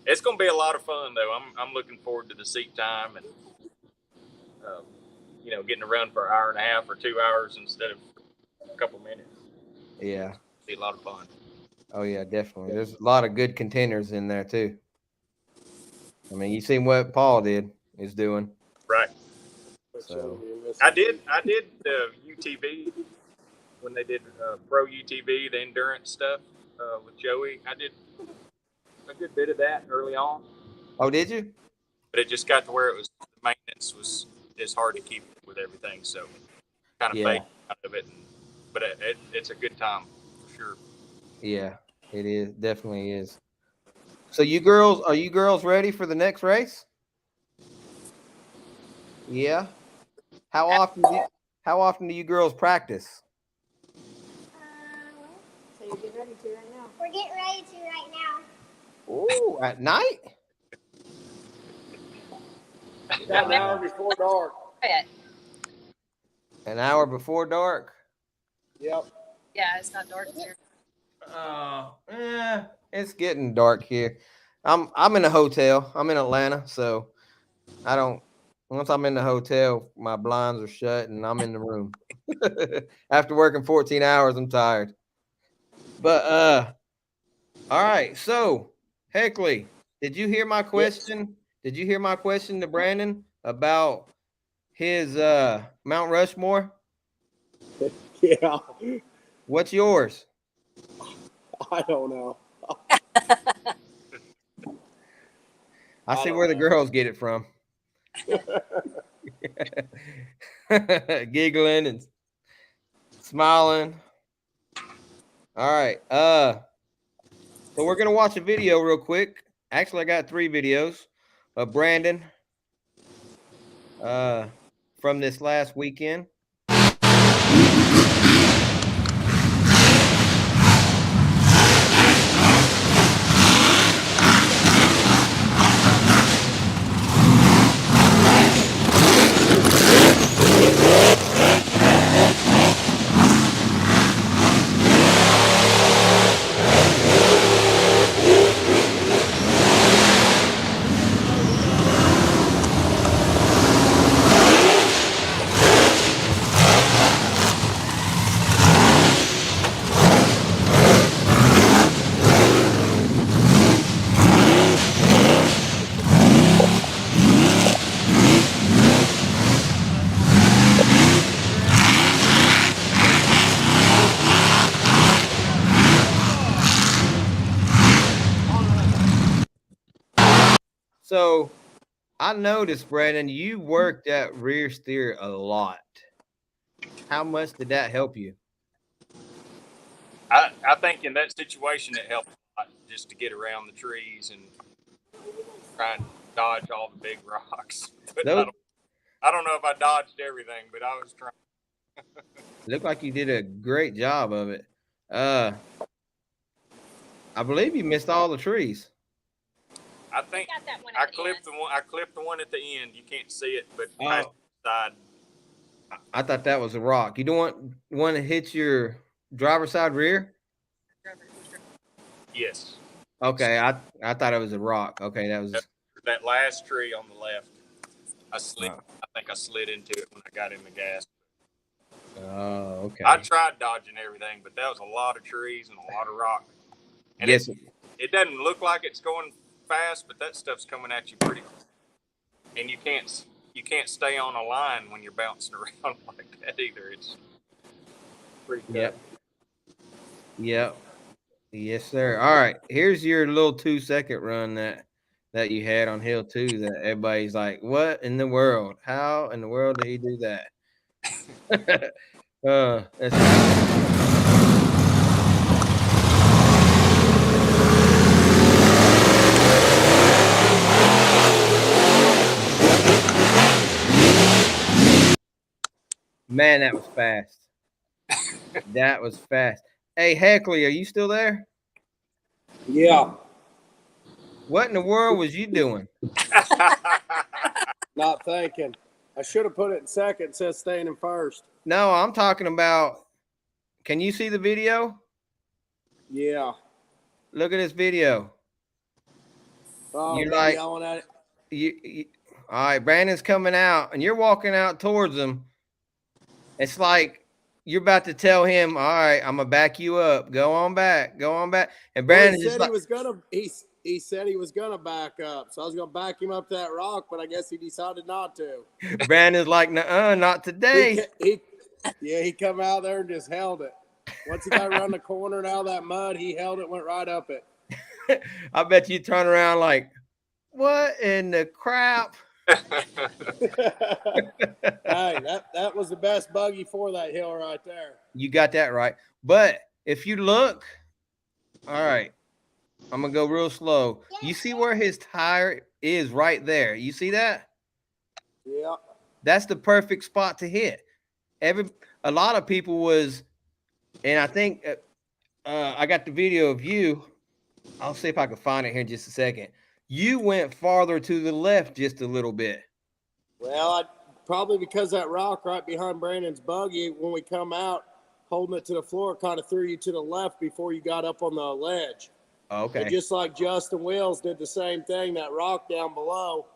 S3: It's going to be a lot of fun, though. I'm looking forward to the seat time and, getting to run for an hour and a half or 2 hours instead of a couple minutes.
S1: Yeah.
S3: It'll be a lot of fun.
S1: Oh yeah, definitely. There's a lot of good contenders in there too. I mean, you seen what Paul is doing.
S3: Right.
S1: So
S3: I did the UTV when they did pro UTV, the endurance stuff with Joey. I did a good bit of that early on.
S1: Oh, did you?
S3: But it just got to where the maintenance is hard to keep with everything, so kind of fade out of it. But it's a good time for sure.
S1: Yeah, it is. Definitely is. So are you girls ready for the next race? Yeah. How often do you girls practice?
S5: So you're getting ready to right now.
S7: We're getting ready to right now.
S1: Oh, at night?
S6: Got an hour before dark.
S2: Quiet.
S1: An hour before dark.
S6: Yep.
S2: Yeah, it's not dark here.
S1: It's getting dark here. I'm in a hotel. I'm in Atlanta, so I don't. Once I'm in the hotel, my blinds are shut and I'm in the room. After working 14 hours, I'm tired. But all right. So Heckley, did you hear my question? Did you hear my question to Brandon about his Mount Rushmore?
S6: Yeah.
S1: What's yours?
S6: I don't know.
S1: I see
S6: don't
S1: where the
S6: know.
S1: girls get it from. Giggling and smiling. All right. So we're gonna watch a video real quick. Actually, I got 3 videos of Brandon from this last weekend. So I noticed, Brandon, you worked at rear steer a lot. How much did that help you?
S3: I think in that situation it helped a lot just to get around the trees and try and dodge all the big rocks. But I don't know if I dodged everything, but I was trying.
S1: Looked like you did a great job of it. I believe you missed all the trees.
S3: I think
S2: Got that one
S3: I
S2: at the
S3: clipped
S2: end.
S3: the one. I clipped the one at the end. You can't see it, but
S1: Oh.
S3: past the side.
S1: I thought that was a rock. You don't want to hit your driver's side rear?
S3: Yes,
S1: Okay, I thought it was a rock. Okay, that was
S3: that last tree on the left. I slid.
S1: Oh.
S3: I think I slid into it when I got in the gas.
S1: okay.
S3: I tried dodging everything, but that was a lot of trees and a lot of rock. And
S1: Yes.
S3: it doesn't look like it's going fast, but that stuff's coming at you pretty quick. And you can't stay on a line when you're bouncing around like that either. It's pretty tough.
S1: Yep. Yep. Yes, sir. All right. Here's your little 2-second run that you had on hill 2 that everybody's like, what in the world? How in the world did he do that? Man, that was fast. That was fast. Hey, Heckley, are you still there?
S6: Yeah.
S1: What in the world was you doing?
S6: Not thinking. I should have put it in second instead of staying in first.
S1: No, I'm talking about. Can you see the video?
S6: Yeah.
S1: Look at this video.
S6: Oh,
S1: You're
S6: me
S1: like-
S6: yelling at it.
S1: You, all right, Brandon's coming out, and you're walking out towards him. It's like you're about to tell him, "All right, I'm gonna back you up. Go on back, go on back." And Brandon
S6: he
S1: just
S6: said
S1: like,
S6: he was gonna. He said he was gonna back up, so I was gonna back him up that rock, but I guess he decided not to.
S1: Brandon's like, "Nuh-uh, not today."
S6: He come out there and just held it. Once he got around the corner and out of that mud, he held it, went right up it.
S1: I bet you turn around like, "What in the crap?"
S6: Hey, that was the best buggy for that hill right there.
S1: You got that right. But if you look, all right, I'm gonna go real slow. You see where his tire is right there. You see that?
S6: Yeah.
S1: That's the perfect spot to hit. A lot of people was, and I think I got the video of you. I'll see if I can find it here in just a second. You went farther to the left just a little bit.
S6: Well, probably because that rock right behind Brandon's buggy, when we come out, holding it to the floor, kind of threw you to the left before you got up on the ledge.
S1: Okay.
S6: And just like Justin Wills did the same thing, that rock down below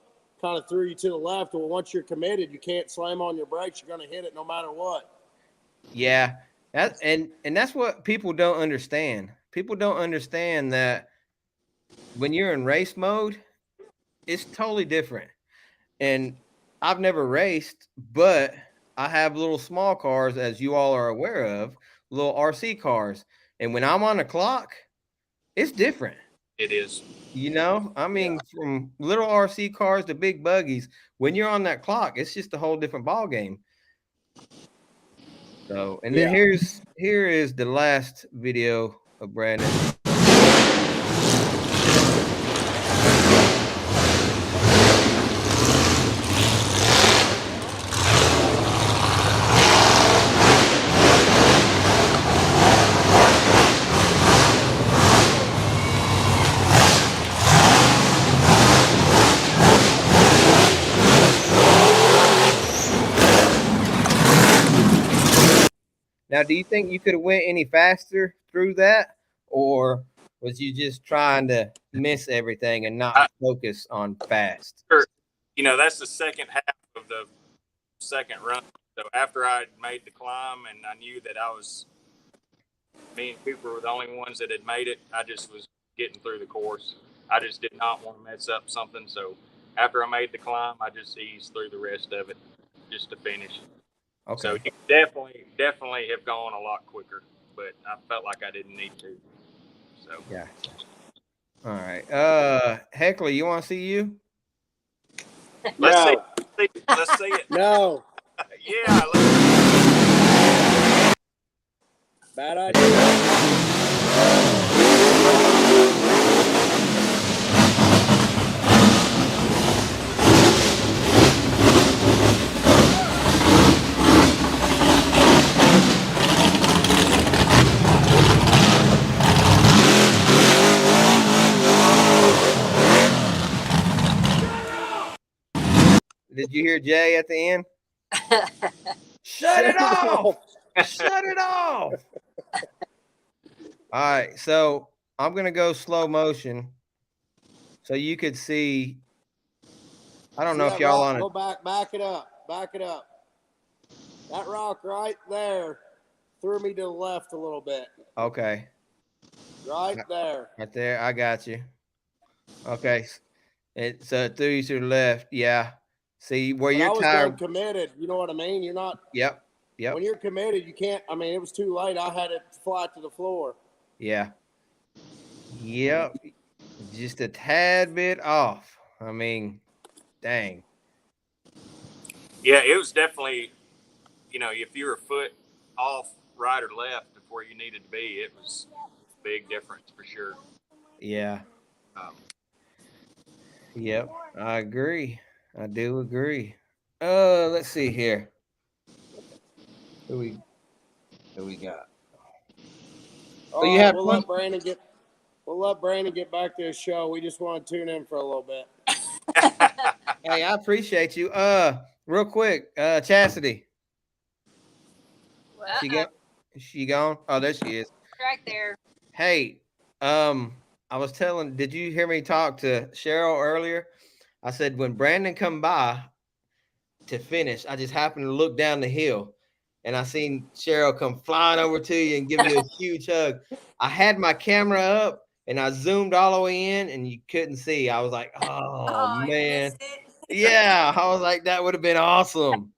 S6: kind of threw you to the left. Well, once you're committed, you can't slam on your brakes. You're going to hit it no matter what.
S1: Yeah. And that's what people don't understand. People don't understand that when you're in race mode, it's totally different. And I've never raced, but I have little small cars, as you all are aware of, little RC cars. And when I'm on the clock, it's different.
S3: It is.
S1: You know, I mean, from little RC cars to big buggies, when you're on that clock, it's just a whole different ball game. So, and then here is the last video of Brandon. Now, do you think you could have went any faster through that, or was you just trying to miss everything and not focus on fast?
S3: Sure. You know, that's the second half of the second run. So after I made the climb and I knew that me and Cooper were the only ones that had made it, I just was getting through the course. I just did not want to mess up something. So after I made the climb, I just eased through the rest of it just to finish.
S1: Okay.
S3: So you definitely have gone a lot quicker, but I felt like I didn't need to. So
S1: yeah. All right. Heckler, you want to see you?
S3: Let's see it.
S6: No.
S3: Yeah.
S6: Bad idea.
S1: Did you hear Jay at the end? Shut it off! Shut it off! All right, so I'm gonna go slow motion, so you could see. I don't know if y'all on it.
S6: Go back it up. That rock right there threw me to the left a little bit.
S1: Okay.
S6: Right there.
S1: Right there, I got you. Okay, so it threw you to the left. Yeah. See where you're tired.
S6: Committed. You know what I mean? You're not.
S1: Yep.
S6: When you're committed, you can't. I mean, it was too late. I had it fly to the floor.
S1: Yeah. Yep. Just a tad bit off. I mean, dang.
S3: Yeah, it was definitely, you know, if you're a foot off right or left of where you needed to be, it was a big difference for sure.
S1: Yeah. Yep. I agree. I do agree. Let's see here. Who we got?
S6: Oh,
S1: you have
S6: we'll let Brandon get back to his show. We just want to tune in for a little bit.
S1: Hey, I appreciate you. Real quick, Chastity. She gone? Oh, there she is.
S2: Right there.
S1: Hey, I was did you hear me talk to Cheryl earlier? I said, when Brandon come by to finish, I just happened to look down the hill and I seen Cheryl come flying over to you and give you a huge hug. I had my camera up and I zoomed all the way in and you couldn't see. I was like, oh man. Yeah. I was like, that would have been awesome.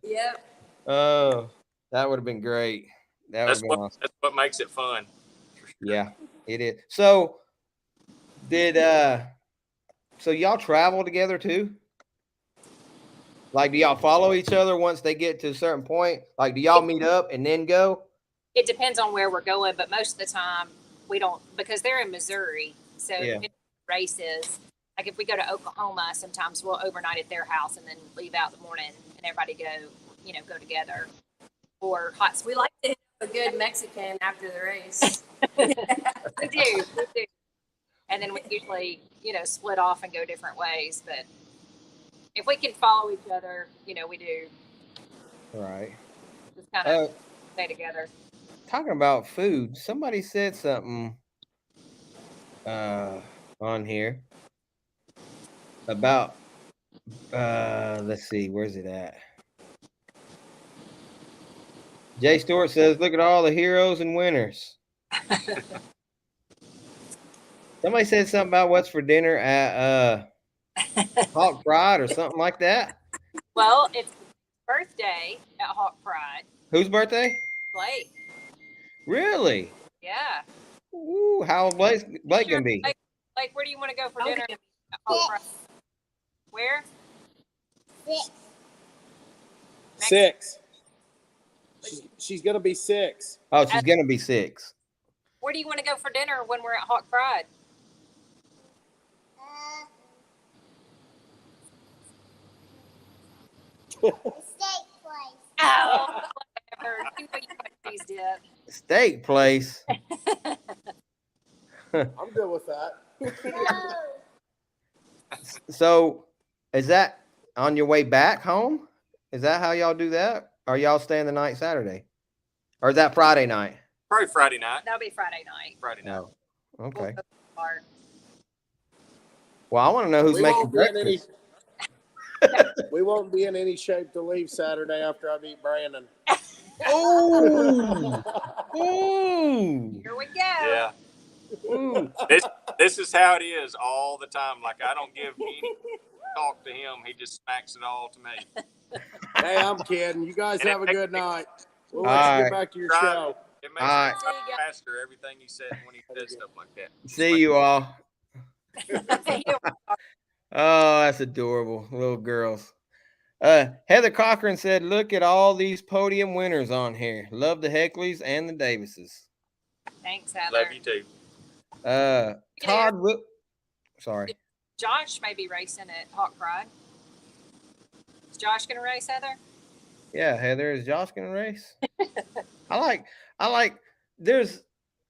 S5: Yep.
S1: Oh, that would have been great.
S3: That's what makes it fun.
S1: Yeah, it is. So so y'all travel together too? Like, do y'all follow each other once they get to a certain point? Like, do y'all meet up and then go?
S2: It depends on where we're going, but most of the time we don't, because they're in Missouri. So if races, like if we go to Oklahoma, sometimes we'll overnight at their house and then leave out in the morning and everybody go together. Or hot.
S5: We like to hit a good Mexican after the race.
S2: We do. And then we usually, split off and go different ways. But if we can follow each other, you know, we do.
S1: Right.
S2: Just kind of
S1: Uh,
S2: stay together.
S1: talking about food, somebody said something on here about let's see, where's it at? Jay Stewart says, look at all the heroes and winners. Somebody said something about what's for dinner at Hawk Pride or something like that.
S2: Well, it's birthday at Hawk Pride.
S1: Whose birthday?
S2: Blake.
S1: Really?
S2: Yeah.
S1: Ooh, how old Blake gonna be?
S2: Blake, where do you want to go for
S5: Okay.
S2: dinner at Hawk Pride? Where?
S7: 6.
S6: 6. She's gonna be 6.
S1: Oh, she's gonna be 6.
S2: Where do you want to go for dinner when we're at Hawk Pride?
S7: Steak place.
S2: Oh, whatever. You know you want cheese dip.
S1: Steak place.
S6: I'm good with that.
S7: No.
S1: So, is that on your way back home? Is that how y'all do that? Or y'all staying the night Saturday? Or is that Friday night?
S3: Probably Friday night.
S2: That'll be Friday night.
S3: Friday night.
S1: No. Okay.
S2: We'll go apart.
S1: Well, I want to know who's
S6: We
S1: making
S6: won't be in
S1: breakfast.
S6: We won't be in any shape to leave Saturday after I beat Brandon.
S1: Oh, ooh,
S2: Here we go.
S3: Yeah.
S1: ooh.
S3: This is how it is all the time. Like, I don't give any talk to him. He just smacks it all to me.
S6: Hey, I'm kidding. You guys have a good night. We'll let
S1: All
S6: you
S1: right.
S6: get back to your
S3: Right.
S6: show.
S3: It makes
S1: All
S3: me
S1: right.
S3: laugh faster everything he said when he said stuff like that.
S1: See you all.
S2: You
S1: Oh, that's adorable. Little girls. Heather Cochran said, look at all these podium winners on here. Love the Heckleys and the Davises.
S2: Thanks, Heather.
S3: Love you too.
S1: Todd sorry.
S2: Josh may be racing at Hawk Pride. Is Josh going to race, Heather?
S1: Yeah, Heather, is Josh gonna race? I like there's,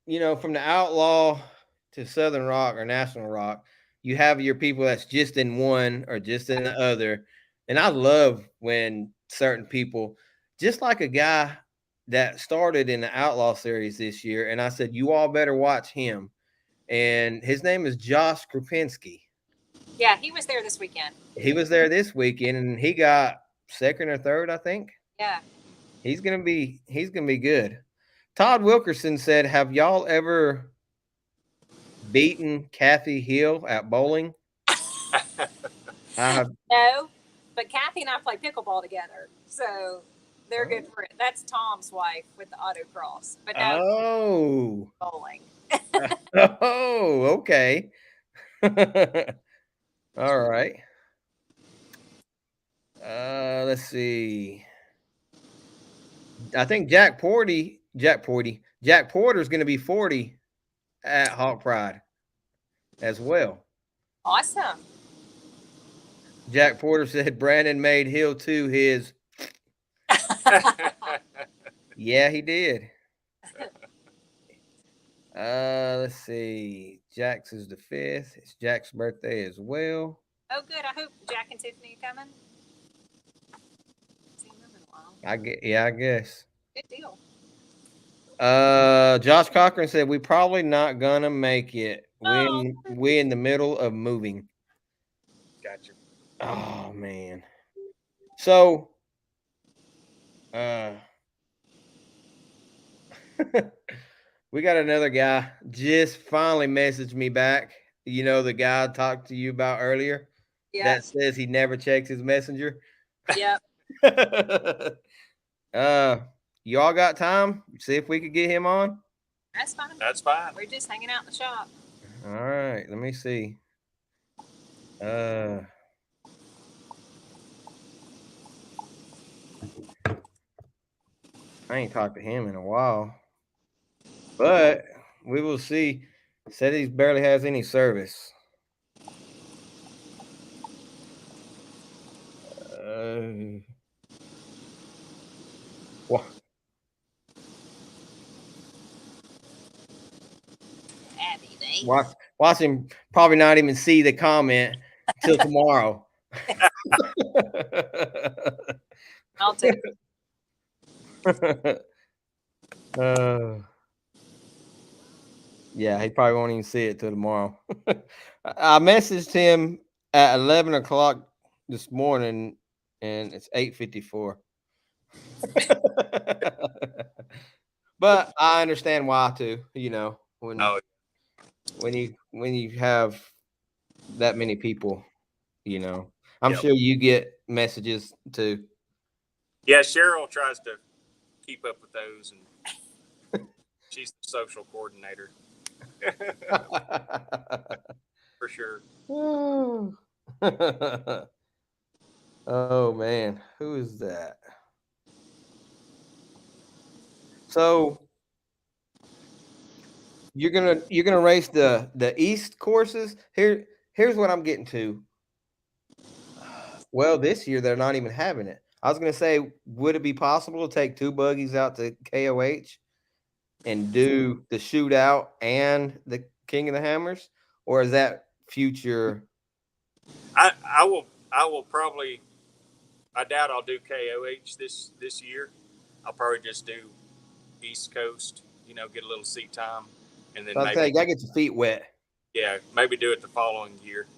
S1: you know, from the Outlaw to Southern Rock or National Rock, you have your people that's just in one or just in the other. And I love when certain people, just like a guy that started in the Outlaw series this year, and I said, you all better watch him. And his name is Josh Krupinski.
S2: Yeah, he was there this weekend.
S1: He was there this weekend and he got second or third, I think.
S2: Yeah.
S1: He's gonna be good. Todd Wilkerson said, have y'all ever beaten Kathy Hill at bowling? I have.
S2: No, but Kathy and I play pickleball together. So they're good for it. That's Tom's wife with the autocross. But no,
S1: Oh.
S2: bowling.
S1: Oh, okay. All right. Let's see. I think Jack Porter's going to be 40 at Hawk Pride as well.
S2: Awesome.
S1: Jack Porter said Brandon made Hill 2 his. Yeah, he did. Let's see. Jack's is the 5th. It's Jack's birthday as well.
S2: Oh, good. I hope Jack and Tiffany are coming. Seen them in a while.
S1: I guess.
S2: Good deal.
S1: Josh Cochran said we probably not gonna make it. We in the middle of moving.
S3: Gotcha.
S1: Oh man. So we got another guy just finally messaged me back. You know, the guy I talked to you about earlier
S2: Yeah.
S1: that says he never checks his messenger.
S2: Yep.
S1: Y'all got time? See if we could get him on.
S2: That's fine.
S3: That's fine.
S2: We're just hanging out in the shop.
S1: All right, let me see. I ain't talked to him in a while, but we will see. Said he barely has any service. What?
S2: Abby, they.
S1: Watch him probably not even see the comment till tomorrow.
S2: I'll take
S1: Yeah, he probably won't even see it till tomorrow. I messaged him at 11 o'clock this morning, and it's 8:54. But I understand why too. When
S3: Oh,
S1: when you have that many people, I'm
S3: Yep.
S1: sure you get messages too.
S3: yeah. Cheryl tries to keep up with those, and she's the social coordinator for sure.
S1: Oh man, who is that? So you're gonna race the East courses. Here's what I'm getting to. Well, this year they're not even having it. I was gonna say, would it be possible to take two buggies out to KOH and do the shootout and the King of the Hammers, or is that future?
S3: I will probably. I doubt I'll do KOH this year. I'll probably just do East Coast. Get a little seat time, and then
S1: I'll say
S3: maybe
S1: you gotta get your feet wet.
S3: maybe do it the following year.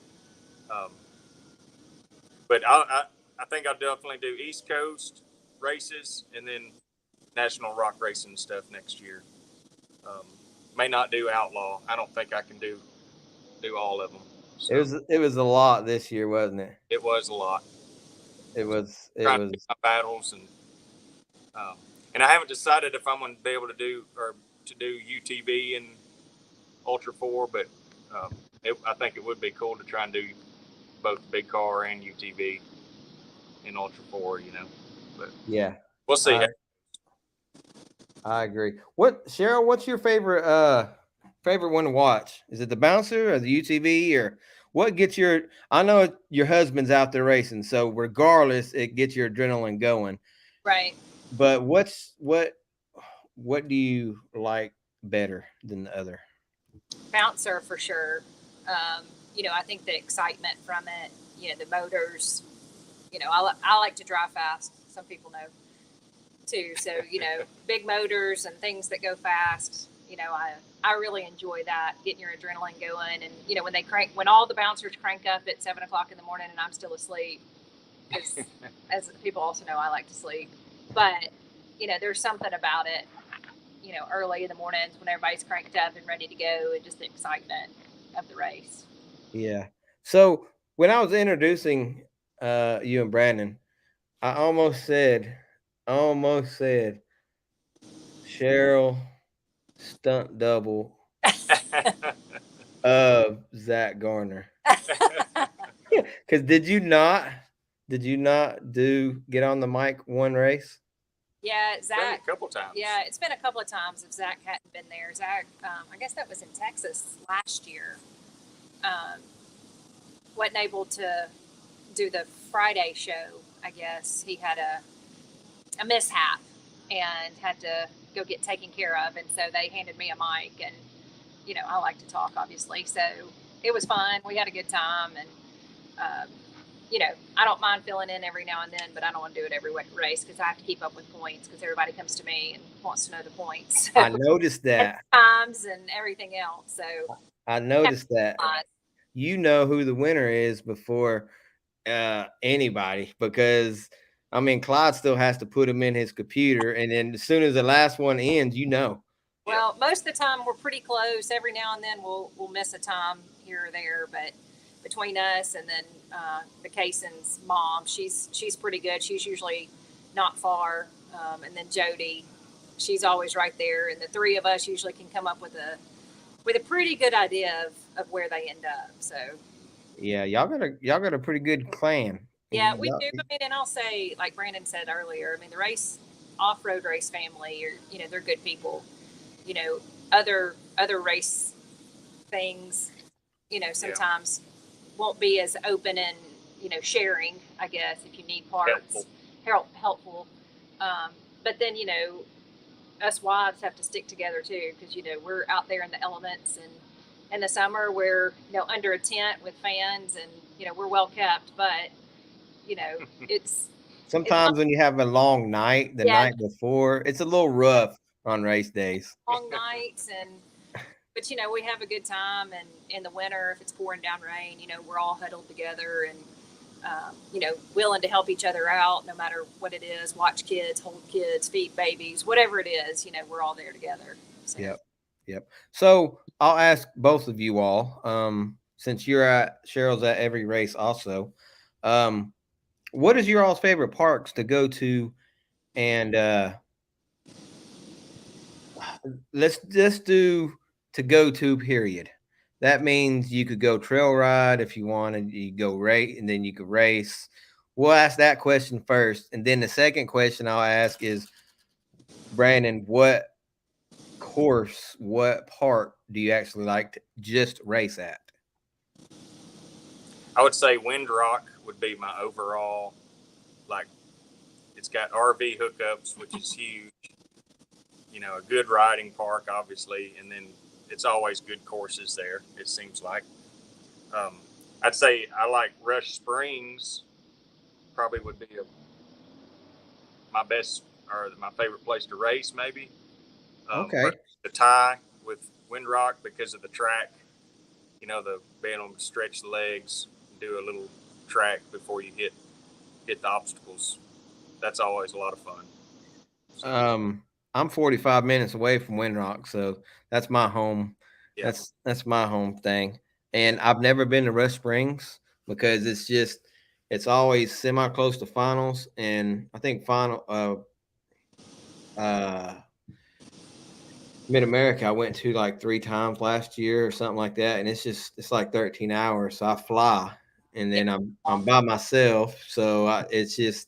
S3: But I think I'll definitely do East Coast races and then National Rock Racing stuff next year. May not do Outlaw. I don't think I can do all of them. So
S1: It was a lot this year, wasn't it?
S3: it was a lot.
S1: It was
S3: Trying to do my battles and I haven't decided if I'm going to be able to do UTV and Ultra 4, but I think it would be cool to try and do both big car and UTV in Ultra 4, but
S1: yeah.
S3: we'll see.
S1: I agree. Cheryl, what's your favorite one to watch? Is it the bouncer or the UTV, or what gets your? I know your husband's out there racing, so regardless, it gets your adrenaline going.
S2: right.
S1: But what do you like better than the other?
S2: Bouncer for sure. I think the excitement from it, the motors, I like to drive fast. Some people know too. So, big motors and things that go fast, I really enjoy that, getting your adrenaline going. And, when all the bouncers crank up at 7 o'clock in the morning and I'm still asleep, because as people also know, I like to sleep, but, there's something about it, early in the mornings when everybody's cranked up and ready to go, and just the excitement of the race.
S1: Yeah. So when I was introducing you and Brandon, I almost said Cheryl stunt double of Zach Garner. Because did you not get on the mic one race?
S2: Yeah,
S3: Done
S2: Zach.
S3: it a couple times.
S2: Yeah, it's been a couple of times if Zach hadn't been there. Zach, I guess that was in Texas last year. Wasn't able to do the Friday show. I guess he had a mishap and had to go get taken care of, and so they handed me a mic, and I like to talk, obviously, so it was fun. We had a good time, and I don't mind filling in every now and then, but I don't want to do it every race because I have to keep up with points because everybody comes to me and wants to know the points.
S1: I noticed that.
S2: Times and everything else. So
S1: I noticed that. You know who the winner is before anybody, because Clyde still has to put him in his computer, and then as soon as the last one ends,
S2: Well, most of the time we're pretty close. Every now and then we'll miss a time here or there, but between us and then the Kaysen's mom, she's pretty good. She's usually not far, and then Jody, she's always right there, and the three of us usually can come up with a pretty good idea of where they end up. So
S1: yeah, y'all got a pretty good clan.
S2: yeah, we do. And I'll say, like Brandon said earlier, the off-road race family, they're good people. Other race things, sometimes won't be as open and, sharing, I guess, if you need parts, helpful. But then, us wives have to stick together too, because, we're out there in the elements, and in the summer we're, under a tent with fans, and, we're well kept, but you know, it's
S1: Sometimes when you have a long night, the
S2: Yeah.
S1: night before, it's a little rough on race days.
S2: long nights but you know, we have a good time, and in the winter, if it's pouring down rain, you know, we're all huddled together and, you know, willing to help each other out no matter what it is, watch kids, hold kids, feed babies, whatever it is, you know, we're all there together. So.
S1: Yep. So I'll ask both of you all, since Cheryl's at every race also, what is your all's favorite parks to go to? And let's just do to go to period. That means you could go trail ride if you wanted, you go race, and then you could race. We'll ask that question first. And then the second question I'll ask is, Brandon, what course, what park do you actually like to just race at?
S3: I would say Windrock would be my overall, like, it's got RV hookups, which is huge. You know, a good riding park, obviously, and then it's always good courses there, it seems like. I'd say I like Rush Springs, probably would be my best or my favorite place to race, maybe.
S1: Okay.
S3: The tie with Windrock because of the track, you know, being able to stretch the legs, do a little track before you hit the obstacles. That's always a lot of fun. So,
S1: I'm 45 minutes away from Windrock, so that's my home.
S3: yeah.
S1: That's my home thing. And I've never been to Rush Springs because it's always semi close to finals. And I think Mid America I went to like 3 times last year or something like that. And it's like 13 hours. So I fly and then I'm by myself. So it's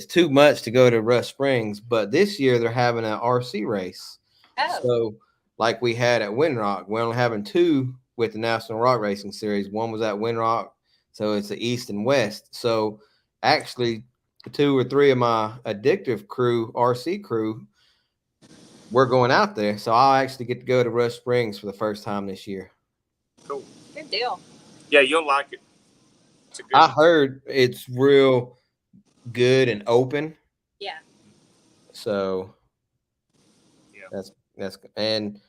S1: too much to go to Rush Springs. But this year they're having an RC race.
S2: Oh.
S1: So like we had at Windrock, we're only having 2 with the National Rock Racing Series. One was at Windrock, so it's the East and West. So actually 2 or 3 of my addictive crew, RC crew, we're going out there. So I'll actually get to go to Rush Springs for the first time this year.
S3: Cool.
S2: Good deal.
S3: Yeah, you'll like it. It's a good
S1: I heard it's real good and open.
S2: Yeah.
S1: So
S3: yeah.
S1: that's and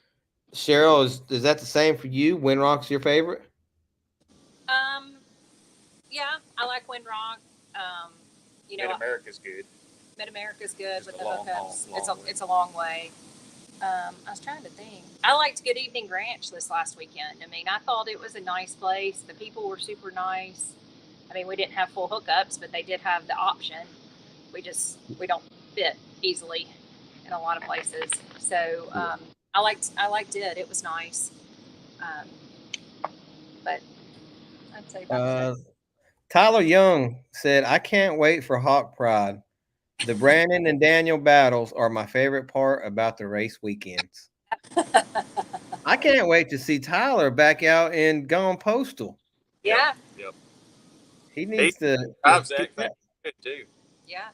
S1: Cheryl, is that the same for you? Windrock's your favorite?
S2: Yeah, I like Windrock. You know,
S3: Mid-America's good.
S2: Mid-America's good
S3: Just
S2: with
S3: a
S2: the
S3: long,
S2: hookups.
S3: long way.
S2: It's a long way. I was trying to think. I liked Good Evening Ranch this last weekend. I mean, I thought it was a nice place. The people were super nice. I mean, we didn't have full hookups, but they did have the option. We don't fit easily in a lot of places. So I liked it. It was nice. But I'd say about
S1: Tyler Young said, I can't wait for Hawk Pride. The Brandon and Daniel battles are my favorite part about the race weekends. I can't wait to see Tyler back out in Gone Postal.
S2: Yeah.
S3: Yep.
S1: He needs to.
S3: Drives that thing good too.
S2: Yeah.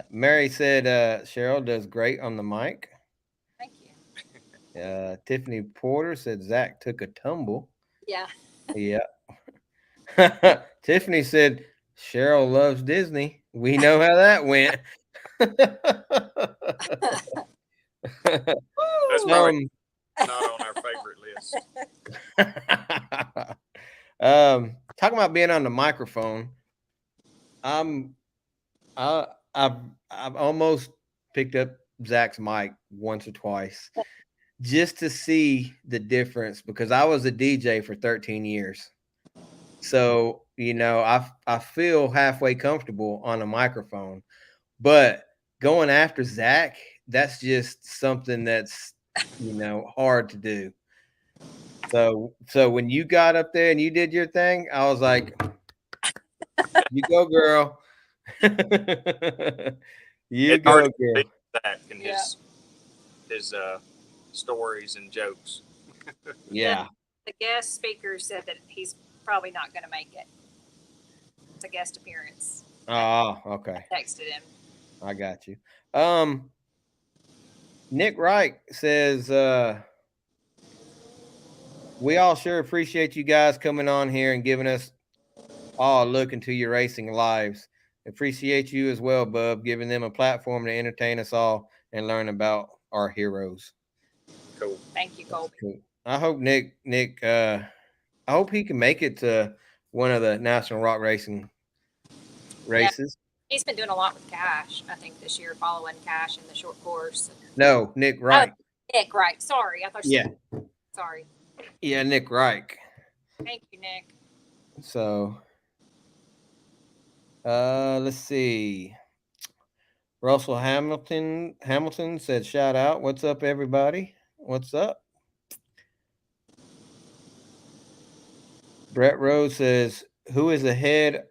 S1: Mary said Cheryl does great on the mic.
S2: Thank you.
S1: Tiffany Porter said Zach took a tumble.
S2: Yeah.
S1: Yeah. Tiffany said Cheryl loves Disney. We know how that went.
S3: That's probably not on our favorite list.
S1: Talking about being on the microphone, I've almost picked up Zach's mic once or twice just to see the difference because I was a DJ for 13 years. So, you know, I feel halfway comfortable on a microphone, but going after Zach, that's just something that's, you know, hard to do. So when you got up there and you did your thing, I was like, you go, girl. You go, girl.
S3: Zach and his stories and jokes.
S1: Yeah.
S2: The guest speaker said that he's probably not going to make it. It's a guest appearance.
S1: Oh, okay.
S2: I texted him.
S1: I got you. Nick Wright says, we all sure appreciate you guys coming on here and giving us all look into your racing lives. Appreciate you as well, Bub, giving them a platform to entertain us all and learn about our heroes.
S3: Cool.
S2: Thank you, Colby.
S1: Cool. I hope Nick, I hope he can make it to one of the National Rock Racing races.
S2: He's been doing a lot with Cash, I think, this year, following Cash in the short course.
S1: No, Nick Reich.
S2: Nick, right. Sorry. I thought you
S1: Yeah.
S2: said, sorry.
S1: Yeah, Nick Reich.
S2: Thank you, Nick.
S1: So, let's see. Russell Hamilton said, shout out. What's up, everybody? What's up? Brett Rose says, who is ahead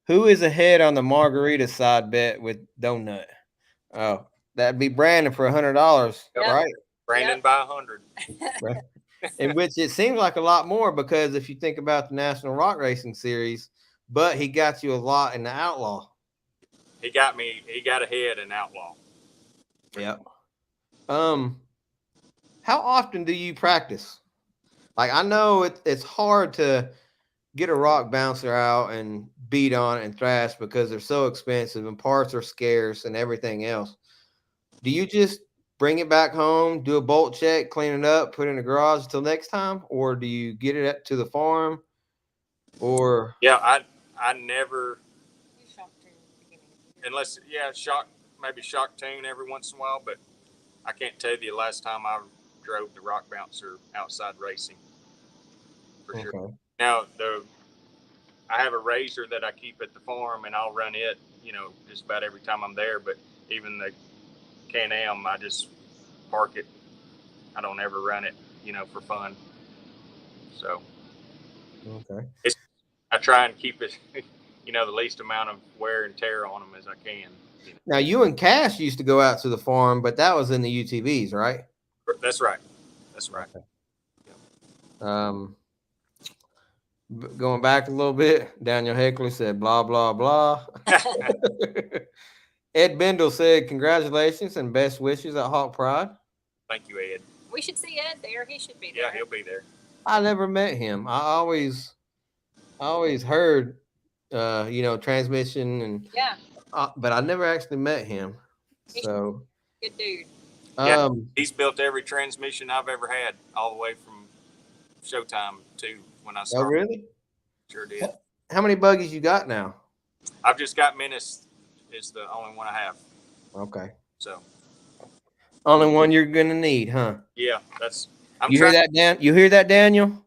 S1: on the margarita side bet with Donut? Oh, that'd be Brandon for $100,
S2: Yep.
S1: right?
S3: Brandon by 100.
S1: In which it seems like a lot more, because if you think about the National Rock Racing Series, but he got you a lot in the Outlaw.
S3: He got ahead in Outlaw.
S1: Yep. How often do you practice? Like, I know it's hard to get a rock bouncer out and beat on it and thrash because they're so expensive and parts are scarce and everything else. Do you just bring it back home, do a bolt check, clean it up, put it in the garage until next time, or do you get it to the farm? Or
S3: Yeah, I never, unless shock tune every once in a while, but I can't tell you the last time I drove the rock bouncer outside racing. For sure.
S1: Okay.
S3: Now I have a razor that I keep at the farm, and I'll run it, just about every time I'm there. But even the Can-Am, I just park it. I don't ever run it, for fun. So
S1: Okay.
S3: I try and keep it, the least amount of wear and tear on them as I can.
S1: Now, you and Cash used to go out to the farm, but that was in the UTVs, right?
S3: That's right. That's right.
S1: Going back a little bit, Daniel Heckler said, blah, blah, blah. Ed Bendel said, congratulations and best wishes at Hawk Pride.
S3: Thank you, Ed.
S2: We should see Ed there. He should be there.
S3: Yeah, he'll be there.
S1: I never met him. I always heard, transmission and
S2: Yeah,
S1: but I never actually met him. So,
S2: good dude.
S3: Yeah. He's built every transmission I've ever had, all the way from Showtime to when I
S1: oh,
S3: started.
S1: really?
S3: Sure did.
S1: How many buggies you got now?
S3: I've just got Menace is the only one I have.
S1: Okay.
S3: So
S1: Only one you're gonna need, huh?
S3: yeah,
S1: You hear that, Dan? You hear that, Daniel?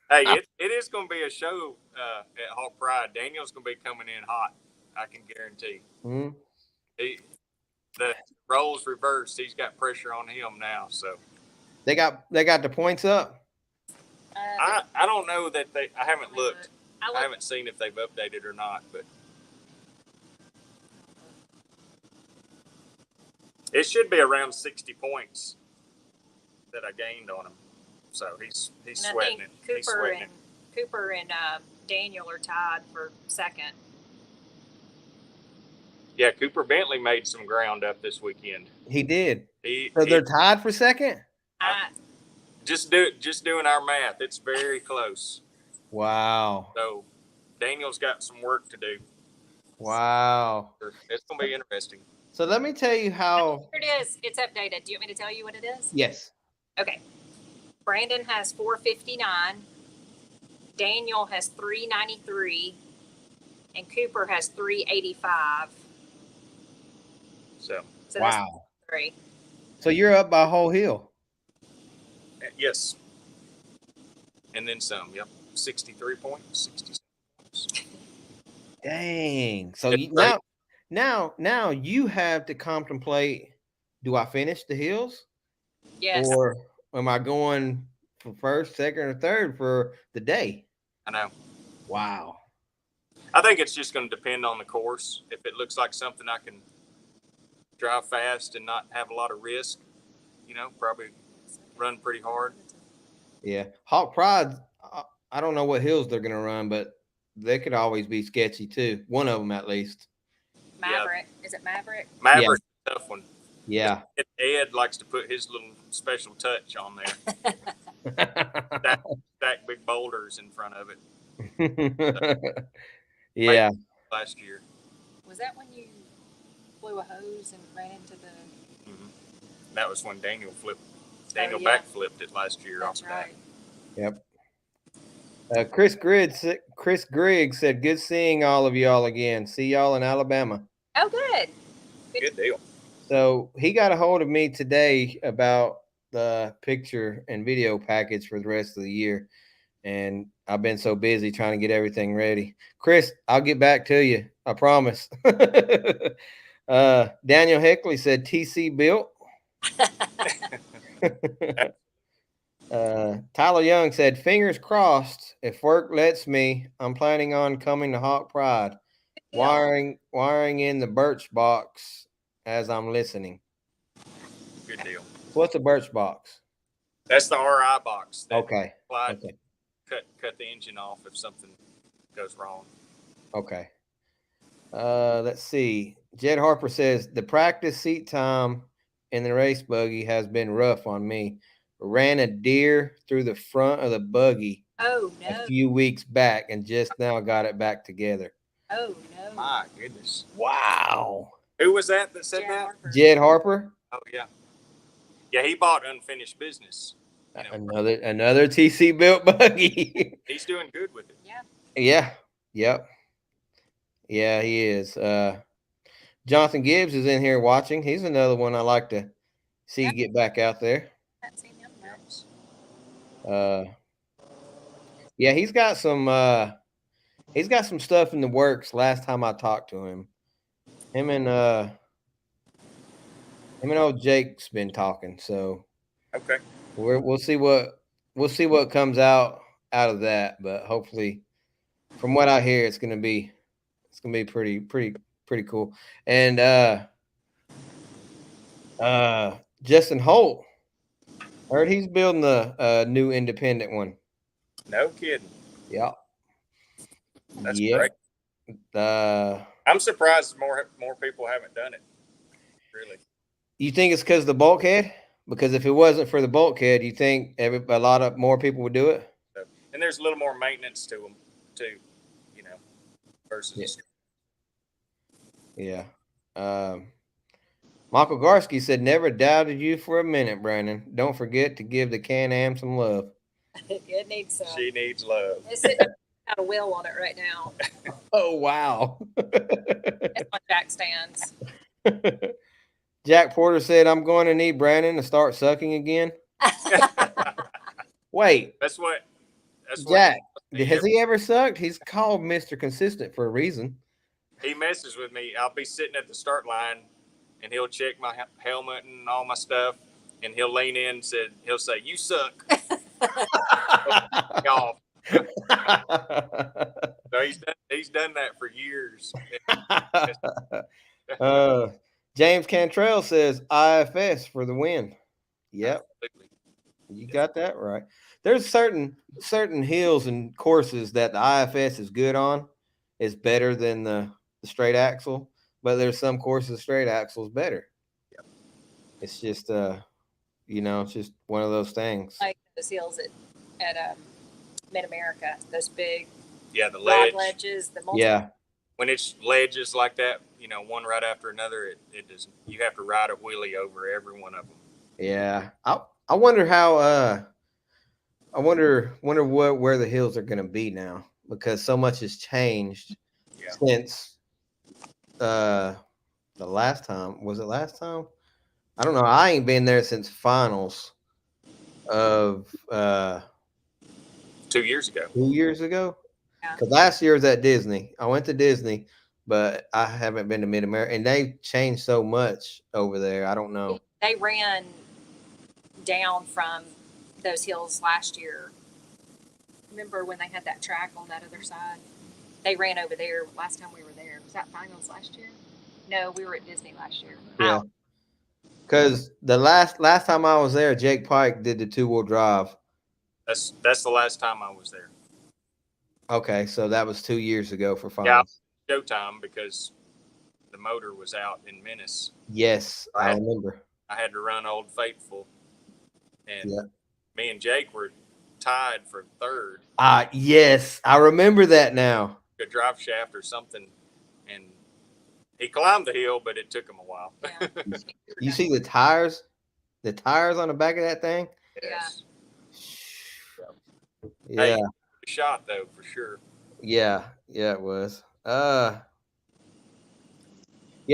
S3: Hey, it is going to be a show at Hawk Pride. Daniel's going to be coming in hot. I can guarantee.
S1: Mm-hmm.
S3: The roles reversed. He's got pressure on him now. So
S1: They got the points up.
S3: I don't know that I haven't looked. I
S2: looked.
S3: haven't seen if they've updated or not, but it should be around 60 points that I gained on him. So he's
S2: And
S3: sweating
S2: I
S3: it.
S2: think
S3: He's sweating it.
S2: Cooper and Daniel are tied for second.
S3: Yeah, Cooper Bentley made some ground up this weekend.
S1: He did.
S3: He
S1: They're tied for second?
S3: just doing our math. It's very close.
S1: Wow.
S3: So Daniel's got some work to do.
S1: Wow.
S3: It's going to be interesting.
S1: So let me tell you how.
S2: Here it is. It's updated. Do you want me to tell you what it is?
S1: Yes.
S2: Okay. Brandon has 459. Daniel has 393. And Cooper has 385.
S3: So
S2: So
S1: Wow.
S2: that's 3.
S1: So you're up by a whole hill.
S3: yes. And then some. Yep. 63 points. 67 points.
S1: Dang. So
S3: It's
S1: you,
S3: great.
S1: now you have to contemplate, do I finish the hills?
S2: Yes.
S1: Or am I going for first, second, or third for the day?
S3: I know.
S1: Wow.
S3: I think it's just going to depend on the course. If it looks like something I can drive fast and not have a lot of risk, probably run pretty hard.
S1: Yeah. Hawk Pride, I don't know what hills they're going to run, but they could always be sketchy too. One of them at least.
S2: Maverick. Is it Maverick?
S3: Maverick's a tough one.
S1: Yeah.
S3: Ed likes to put his little special touch on there. Stack big boulders in front of it.
S1: Yeah.
S3: last year.
S2: Was that when you blew a hose and ran into the?
S3: Mhm. That was when Daniel Daniel
S2: yeah.
S3: backflipped it last year.
S2: That's
S3: off the back.
S2: right.
S1: Yep. Chris Griggs said, "Good seeing all of y'all again. See y'all in Alabama."
S2: Oh, good.
S3: Good deal.
S1: So he got a hold of me today about the picture and video package for the rest of the year. And I've been so busy trying to get everything ready. Chris, I'll get back to you. I promise. Daniel Heckley said TC built. Tyler Young said, fingers crossed. If work lets me, I'm planning on coming to Hawk Pride. Wiring in the Birch box as I'm listening.
S3: Good deal.
S1: What's a Birch box?
S3: That's the RI box. That
S1: Okay.
S3: slide,
S1: Okay.
S3: Cut the engine off if something goes wrong.
S1: Okay. Let's see. Jed Harper says the practice seat time in the race buggy has been rough on me. Ran a deer through the front of the buggy
S2: Oh
S1: a
S2: no.
S1: few weeks back and just now got it back together.
S2: Oh no.
S3: My goodness.
S1: Wow.
S3: Who was that said
S2: Jan
S3: that?
S2: Harper.
S1: Jed Harper,
S3: Oh yeah. Yeah, he bought unfinished business. You know,
S1: another TC built buggy.
S3: he's doing good with it.
S2: Yeah.
S1: Yeah. Yep. Yeah, he is. Jonathan Gibbs is in here watching. He's another one I like to see
S2: Yep.
S1: get back out there.
S2: Haven't seen him much.
S1: Yeah, he's got some stuff in the works. Last time I talked to him, him and old Jake's been talking. So
S3: Okay.
S1: we'll see what comes out of that. But hopefully, from what I hear, it's gonna be pretty cool. And Justin Holt, heard he's building a new independent one.
S3: No kidding.
S1: Yeah.
S3: That's
S1: Yeah.
S3: great. I'm surprised more people haven't done it. Really.
S1: You think it's because of the bulkhead? Because if it wasn't for the bulkhead, you think a lot of more people would do it?
S3: So, and there's a little more maintenance to them too, you know, versus.
S1: Yeah. Michael Garski said, never doubted you for a minute, Brandon. Don't forget to give the Can-Am some love.
S2: It needs some.
S3: She needs love.
S2: It's sitting got a wheel on it right now.
S1: Oh, wow.
S2: It's on jack stands.
S1: Jack Porter said, I'm going to need Brandon to start sucking again. Wait.
S3: That's what
S1: Jack, has he ever sucked? He's called Mr. Consistent for a reason.
S3: He messes with me. I'll be sitting at the start line, and he'll check my helmet and all my stuff, and he'll lean in and he'll say, "You suck." Off. So he's done that for years.
S1: James Cantrell says IFS for the win. Yep.
S3: Absolutely.
S1: You got that right. There's certain hills and courses that the IFS is good on. It's better than the straight axle, but there's some courses straight axle is better.
S3: Yep.
S1: It's just it's just one of those things.
S2: Like those hills at Mid-America, those big
S3: Yeah, the
S2: broad
S3: ledge.
S2: ledges, the
S1: Yeah.
S3: When it's ledges like that, one right after another, it does. You have to ride a wheelie over every one of them.
S1: Yeah. I wonder how I wonder where the hills are going to be now, because so much has changed since the last time. Was it last time? I don't know. I ain't been there since finals of
S3: 2 years ago.
S1: 2 years ago.
S2: Yeah.
S1: Because last year was at Disney. I went to Disney, but I haven't been to Mid-America, and they've changed so much over there. I don't know.
S2: They ran down from those hills last year. Remember when they had that track on that other side? They ran over there last time we were there. Was that finals last year? No, we were at Disney last year.
S1: Yeah. Because the last time I was there, Jake Pike did the 2-wheel drive.
S3: That's the last time I was there.
S1: Okay, so that was 2 years ago for finals.
S3: Yeah, showtime because the motor was out in Menace.
S1: Yes, I remember.
S3: I had to run Old Faithful, and
S1: Yeah.
S3: me and Jake were tied for third,
S1: Yes, I remember that now.
S3: a drive shaft or something, and he climbed the hill, but it took him a while.
S2: Yeah.
S1: You see the tires on the back of that thing?
S3: Yes.
S1: Yeah.
S3: Hey, shot though for sure.
S1: Yeah, it was. Yeah,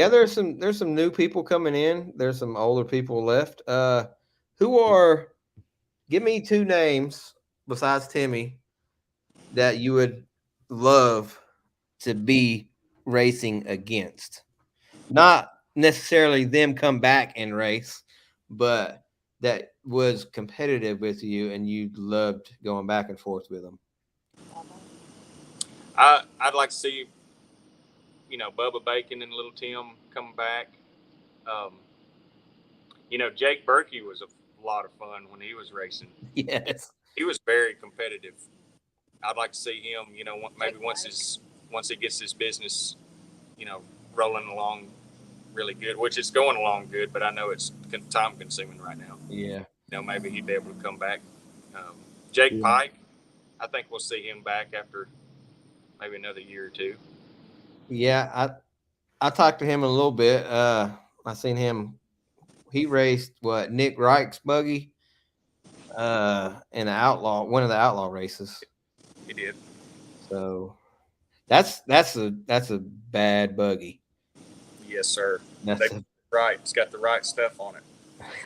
S1: there's some new people coming in. There's some older people left. Give me 2 names besides Timmy that you would love to be racing against. Not necessarily them come back and race, but that was competitive with you and you loved going back and forth with them.
S3: I'd like to see, Bubba Bacon and Little Tim come back. Jake Berkey was a lot of fun when he was racing.
S1: Yes.
S3: He was very competitive. I'd like to see him, maybe once he gets his business, rolling along really good, which is going along good, but I know it's time consuming right now.
S1: Yeah.
S3: Maybe he'd be able to come back. Jake Pike, I think we'll see him back after maybe another year or two.
S1: Yeah, I talked to him a little bit. I seen him. He raced Nick Reich's buggy in one of the outlaw races.
S3: He did.
S1: So that's a bad buggy.
S3: Yes, sir.
S1: That's
S3: right. It's got the right stuff on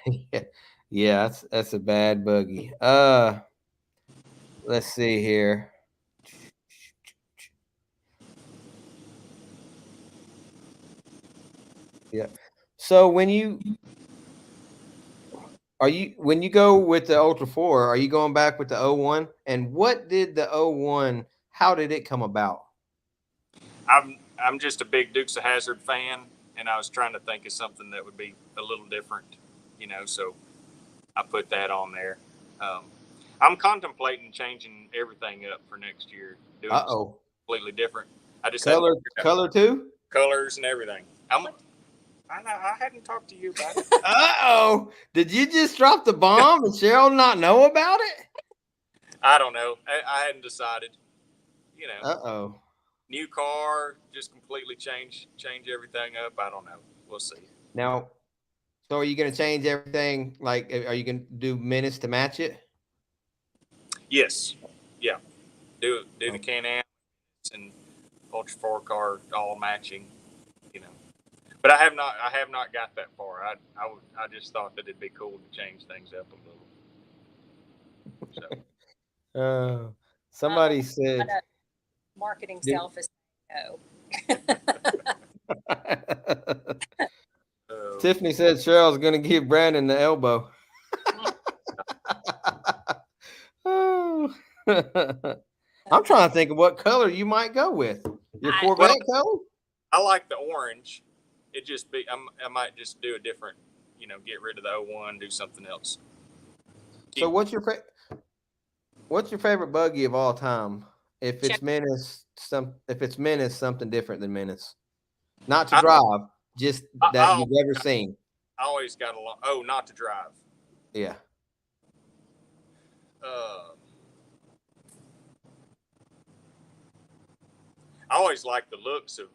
S3: it.
S1: yeah, that's a bad buggy. Let's see here. Yeah. So when you go with the Ultra 4, are you going back with the 01? And what did the 01? How did it come about?
S3: I'm just a big Dukes of Hazzard fan, and I was trying to think of something that would be a little different, so I put that on there. I'm contemplating changing everything up for next year, doing something completely different. I just
S1: color too,
S3: colors and everything. I hadn't talked to you about it.
S1: Did you just drop the bomb and Cheryl not know about it?
S3: I don't know. I hadn't decided. New car, just completely change everything up. I don't know. We'll see.
S1: Now, so are you going to change everything? Like, are you going to do minutes to match it?
S3: Yes. Yeah. Do the Can-Am and Ultra 4 car all matching. But I have not got that far. I just thought that it'd be cool to change things up a little. So.
S1: Somebody said
S2: marketing self is no.
S1: Tiffany said Cheryl's going to give Brandon the elbow. I'm trying to think of what color you might go with. Your Corvette color?
S3: I like the orange. I might just do a different, get rid of the 01, do something else.
S1: So what's your favorite buggy of all time? If it's Menace, something different than Menace. Not to drive, just that you've ever seen.
S3: I always got along. Oh, not to drive.
S1: Yeah.
S3: I always liked the looks of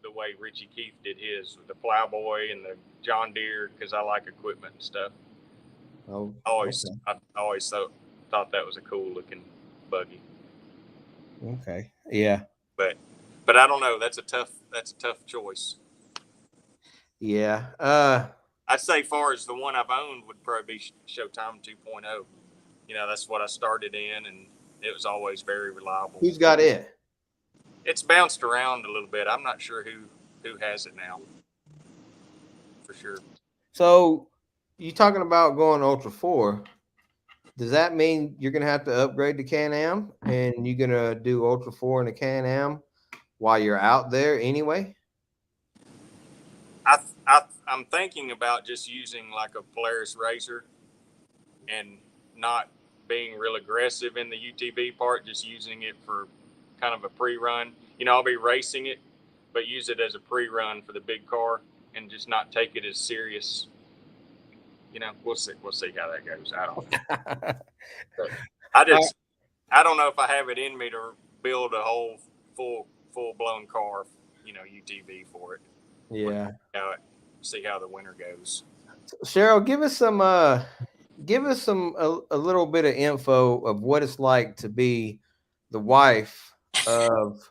S3: the way Richie Keefe did his with the Plowboy and the John Deere because I like equipment and stuff.
S1: Oh,
S3: I always thought that was a cool looking buggy.
S1: Okay. Yeah.
S3: But I don't know. That's a tough choice.
S1: Yeah.
S3: I'd say far as the one I've owned would probably be Showtime 2.0. That's what I started in, and it was always very reliable.
S1: Who's got it?
S3: It's bounced around a little bit. I'm not sure who has it now. For sure.
S1: So you talking about going Ultra 4. Does that mean you're going to have to upgrade to Can-Am and you're going to do Ultra 4 in a Can-Am while you're out there anyway?
S3: I'm thinking about just using like a Polaris Racer and not being real aggressive in the UTV part, just using it for kind of a pre-run. I'll be racing it, but use it as a pre-run for the big car and just not take it as serious, we'll see how that goes. I don't know.
S1: All
S3: I don't know if I have it in me to build a whole full blown car, UTV for it.
S1: Yeah.
S3: See how the winter goes.
S1: Cheryl, give us a little bit of info of what it's like to be the wife of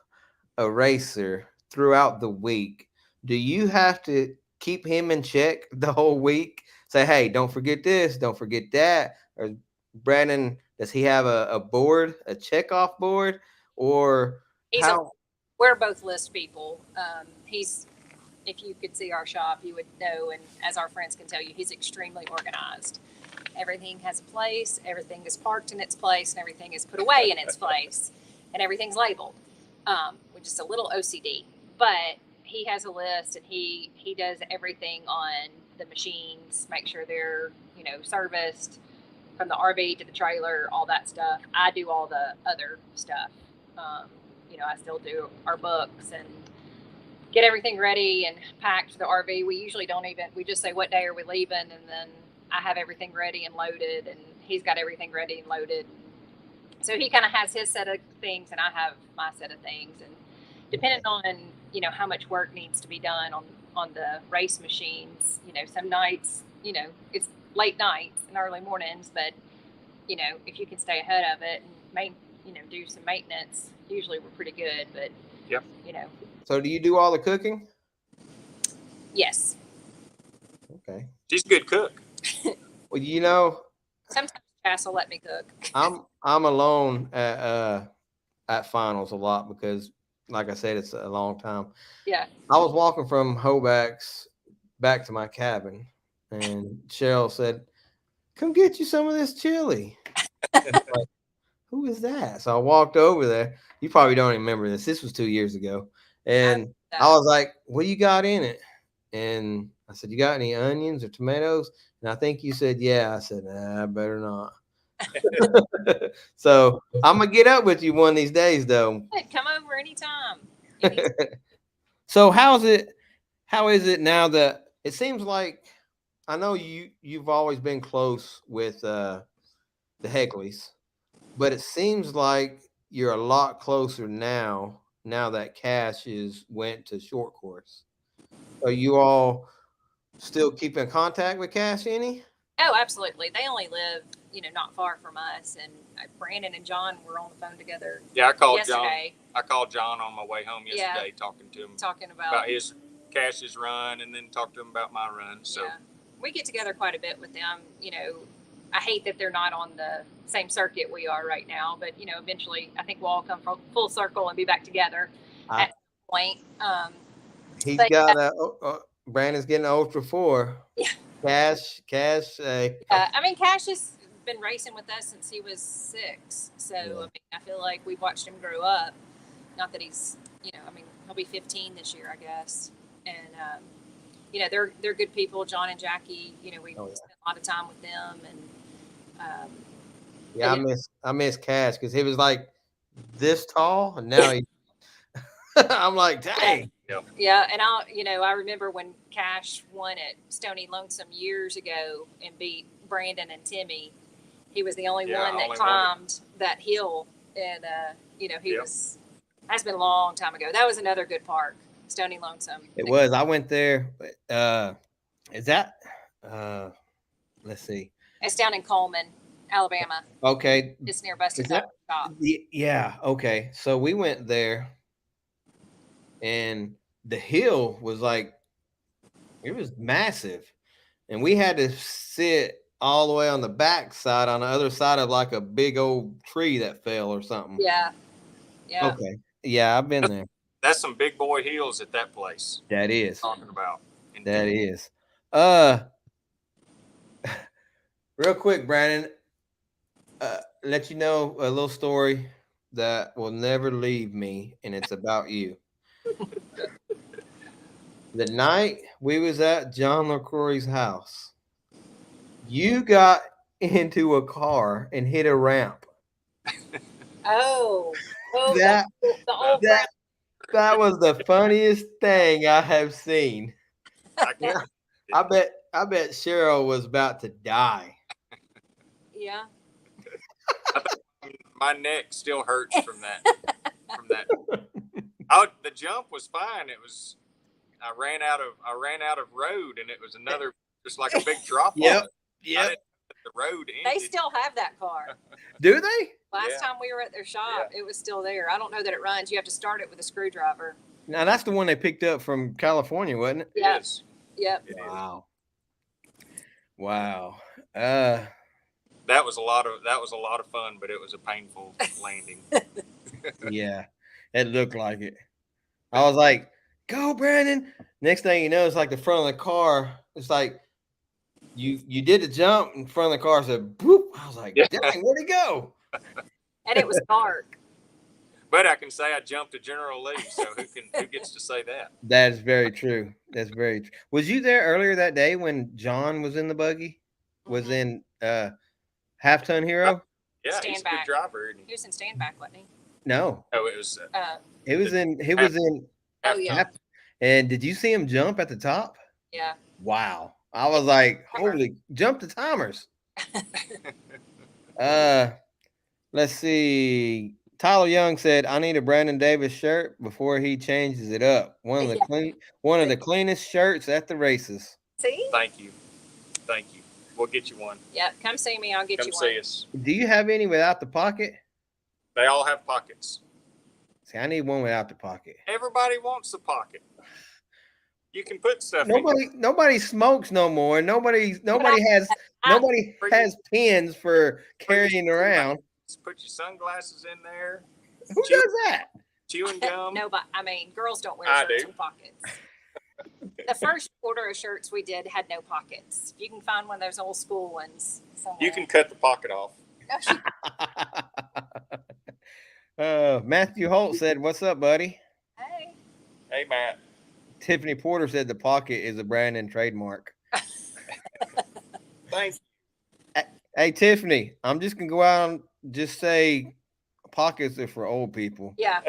S1: a racer throughout the week. Do you have to keep him in check the whole week? Say, hey, don't forget this, don't forget that. Or Brandon, does he have a board, a checkoff board, or
S2: we're both list people. If you could see our shop, you would know, and as our friends can tell you, he's extremely organized. Everything has a place, everything is parked in its place, and everything is put away in its place, and everything's labeled. We're just a little OCD, but he has a list, and he does everything on the machines, make sure they're, serviced from the RV to the trailer, all that stuff. I do all the other stuff. I still do our books and get everything ready and packed for the RV. We usually we just say, what day are we leaving? And then I have everything ready and loaded, and he's got everything ready and loaded. So he kind of has his set of things, and I have my set of things. And depending on, how much work needs to be done on the race machines, some nights, it's late nights and early mornings, but, if you can stay ahead of it and do some maintenance, usually we're pretty good, but,
S3: yep.
S1: So do you do all the cooking?
S2: Yes.
S1: Okay.
S3: She's a good cook.
S1: Well,
S2: sometimes Cass will let me cook.
S1: I'm alone at finals a lot because, like I said, it's a long time.
S2: Yeah.
S1: I was walking from Hobacks back to my cabin, and Cheryl said, "Come get you some of this chili." Like, who is that? So I walked over there. You probably don't remember this. This was 2 years ago. And I was like, what do you got in it? And I said, you got any onions or tomatoes? And I think you said, yeah. I said, nah, I better not. So I'm going to get up with you one of these days, though.
S2: Come over anytime.
S1: So how is it now that it seems like, I know you've always been close with the Heckleys, but it seems like you're a lot closer now that Cash went to short course. Are you all still keeping contact with Cash any?
S2: Oh, absolutely. They only live, not far from us. And Brandon and John were on the phone together.
S3: Yeah, I called
S2: yesterday.
S3: John. I called John on my way home yesterday, talking about his Cash's run, and then talked to him about my run. So
S2: we get together quite a bit with them. I hate that they're not on the same circuit we are right now, but eventually I think we'll all come full circle and be back together at some point.
S1: He's got Brandon's getting Ultra 4. Yeah. Cash. Cash
S2: has been racing with us since he was 6. So I feel like we've watched him grow up. Not that he's, he'll be 15 this year, I guess. And they're good people. John and Jackie. We spent a lot of time with them, and
S1: I miss Cash because he was like this tall, and now he. I'm like, dang.
S2: Yeah, and I remember when Cash won at Stony Lonesome years ago and beat Brandon and Timmy. He was the only one that climbed that hill, and that's been a long time ago. That was another good park, Stony Lonesome.
S1: It was. I went there. Is that? Let's see.
S2: It's down in Coleman, Alabama.
S1: Okay.
S2: It's near Buster Shop.
S1: Yeah. Okay. So we went there, and the hill was it was massive, and we had to sit all the way on the back side, on the other side of like a big old tree that fell or something.
S2: Yeah.
S1: Okay. Yeah, I've been there.
S3: That's some big boy hills at that place.
S1: That is.
S3: Talking about.
S1: That is. Real quick, Brandon, let you know a little story that will never leave me, and it's about you. The night we was at John LaCroix's house, you got into a car and hit a ramp. That was the funniest thing I have seen. I Cheryl was about to die.
S2: Yeah.
S3: My neck still hurts from that. The jump was fine. I ran out of road, and it was another just like a big drop off.
S1: Yep.
S3: The road
S2: They
S3: ended.
S2: still have that car.
S1: Do they?
S2: Last
S3: Yeah.
S2: time we were at their shop, it was still there. I don't know that it runs. You have to start it with a screwdriver.
S1: Now that's the one they picked up from California, wasn't it?
S2: Yeah.
S3: Yes.
S2: Yep.
S3: It is.
S1: Wow.
S3: That was a lot of fun, but it was a painful landing.
S1: Yeah, it looked like it. I was like, "Go, Brandon!" Next thing you know, it's like the front of the car. It's like you did the jump in front of the car. Said, "Boop!" I was like,
S3: Yeah.
S1: "Dang, where'd it go?"
S2: And it was dark.
S3: But I can say I jumped a General Lee, so who gets to say that?
S1: That is very true. That's very true. Was you there earlier that day when John was in the buggy? Was
S2: Mhm.
S1: in Half Ton Hero?
S3: Yeah,
S2: Stand
S3: he's a
S2: back.
S3: good driver. Isn't he?
S2: He was in stand back, wasn't he?
S1: No,
S3: Oh, it was.
S1: he was in. He was in.
S2: Oh yeah.
S1: Half- And did you see him jump at the top?
S2: Yeah.
S1: Wow. I was like, holy, jump the timers. Let's see. Tyler Young said, I need a Brandon Davis shirt before he changes it up. One of the cleanest shirts at the races.
S2: See?
S3: Thank you. We'll get you one.
S2: Yep. Come see me. I'll get
S3: Come
S2: you
S3: see
S2: one.
S3: us.
S1: Do you have any without the pocket?
S3: They all have pockets.
S1: See, I need one without the pocket.
S3: Everybody wants a pocket. You can put stuff in.
S1: Nobody smokes no more. Nobody has pins for carrying around.
S3: Put your sunglasses in there.
S1: Who does that?
S3: Chewing gum.
S2: No, but I mean, girls don't wear
S3: I
S2: shirts
S3: do.
S2: with pockets. The first order of shirts we did had no pockets. You can find one of those old school ones somewhere.
S3: You can cut the pocket off.
S2: Oh,
S1: Matthew Holt said, "What's up, buddy?"
S2: hey.
S3: Hey, Matt.
S1: Tiffany Porter said the pocket is a Brandon trademark.
S3: Thanks.
S1: Hey, Tiffany, I'm just gonna go out and just say pockets are for old people.
S2: Yeah.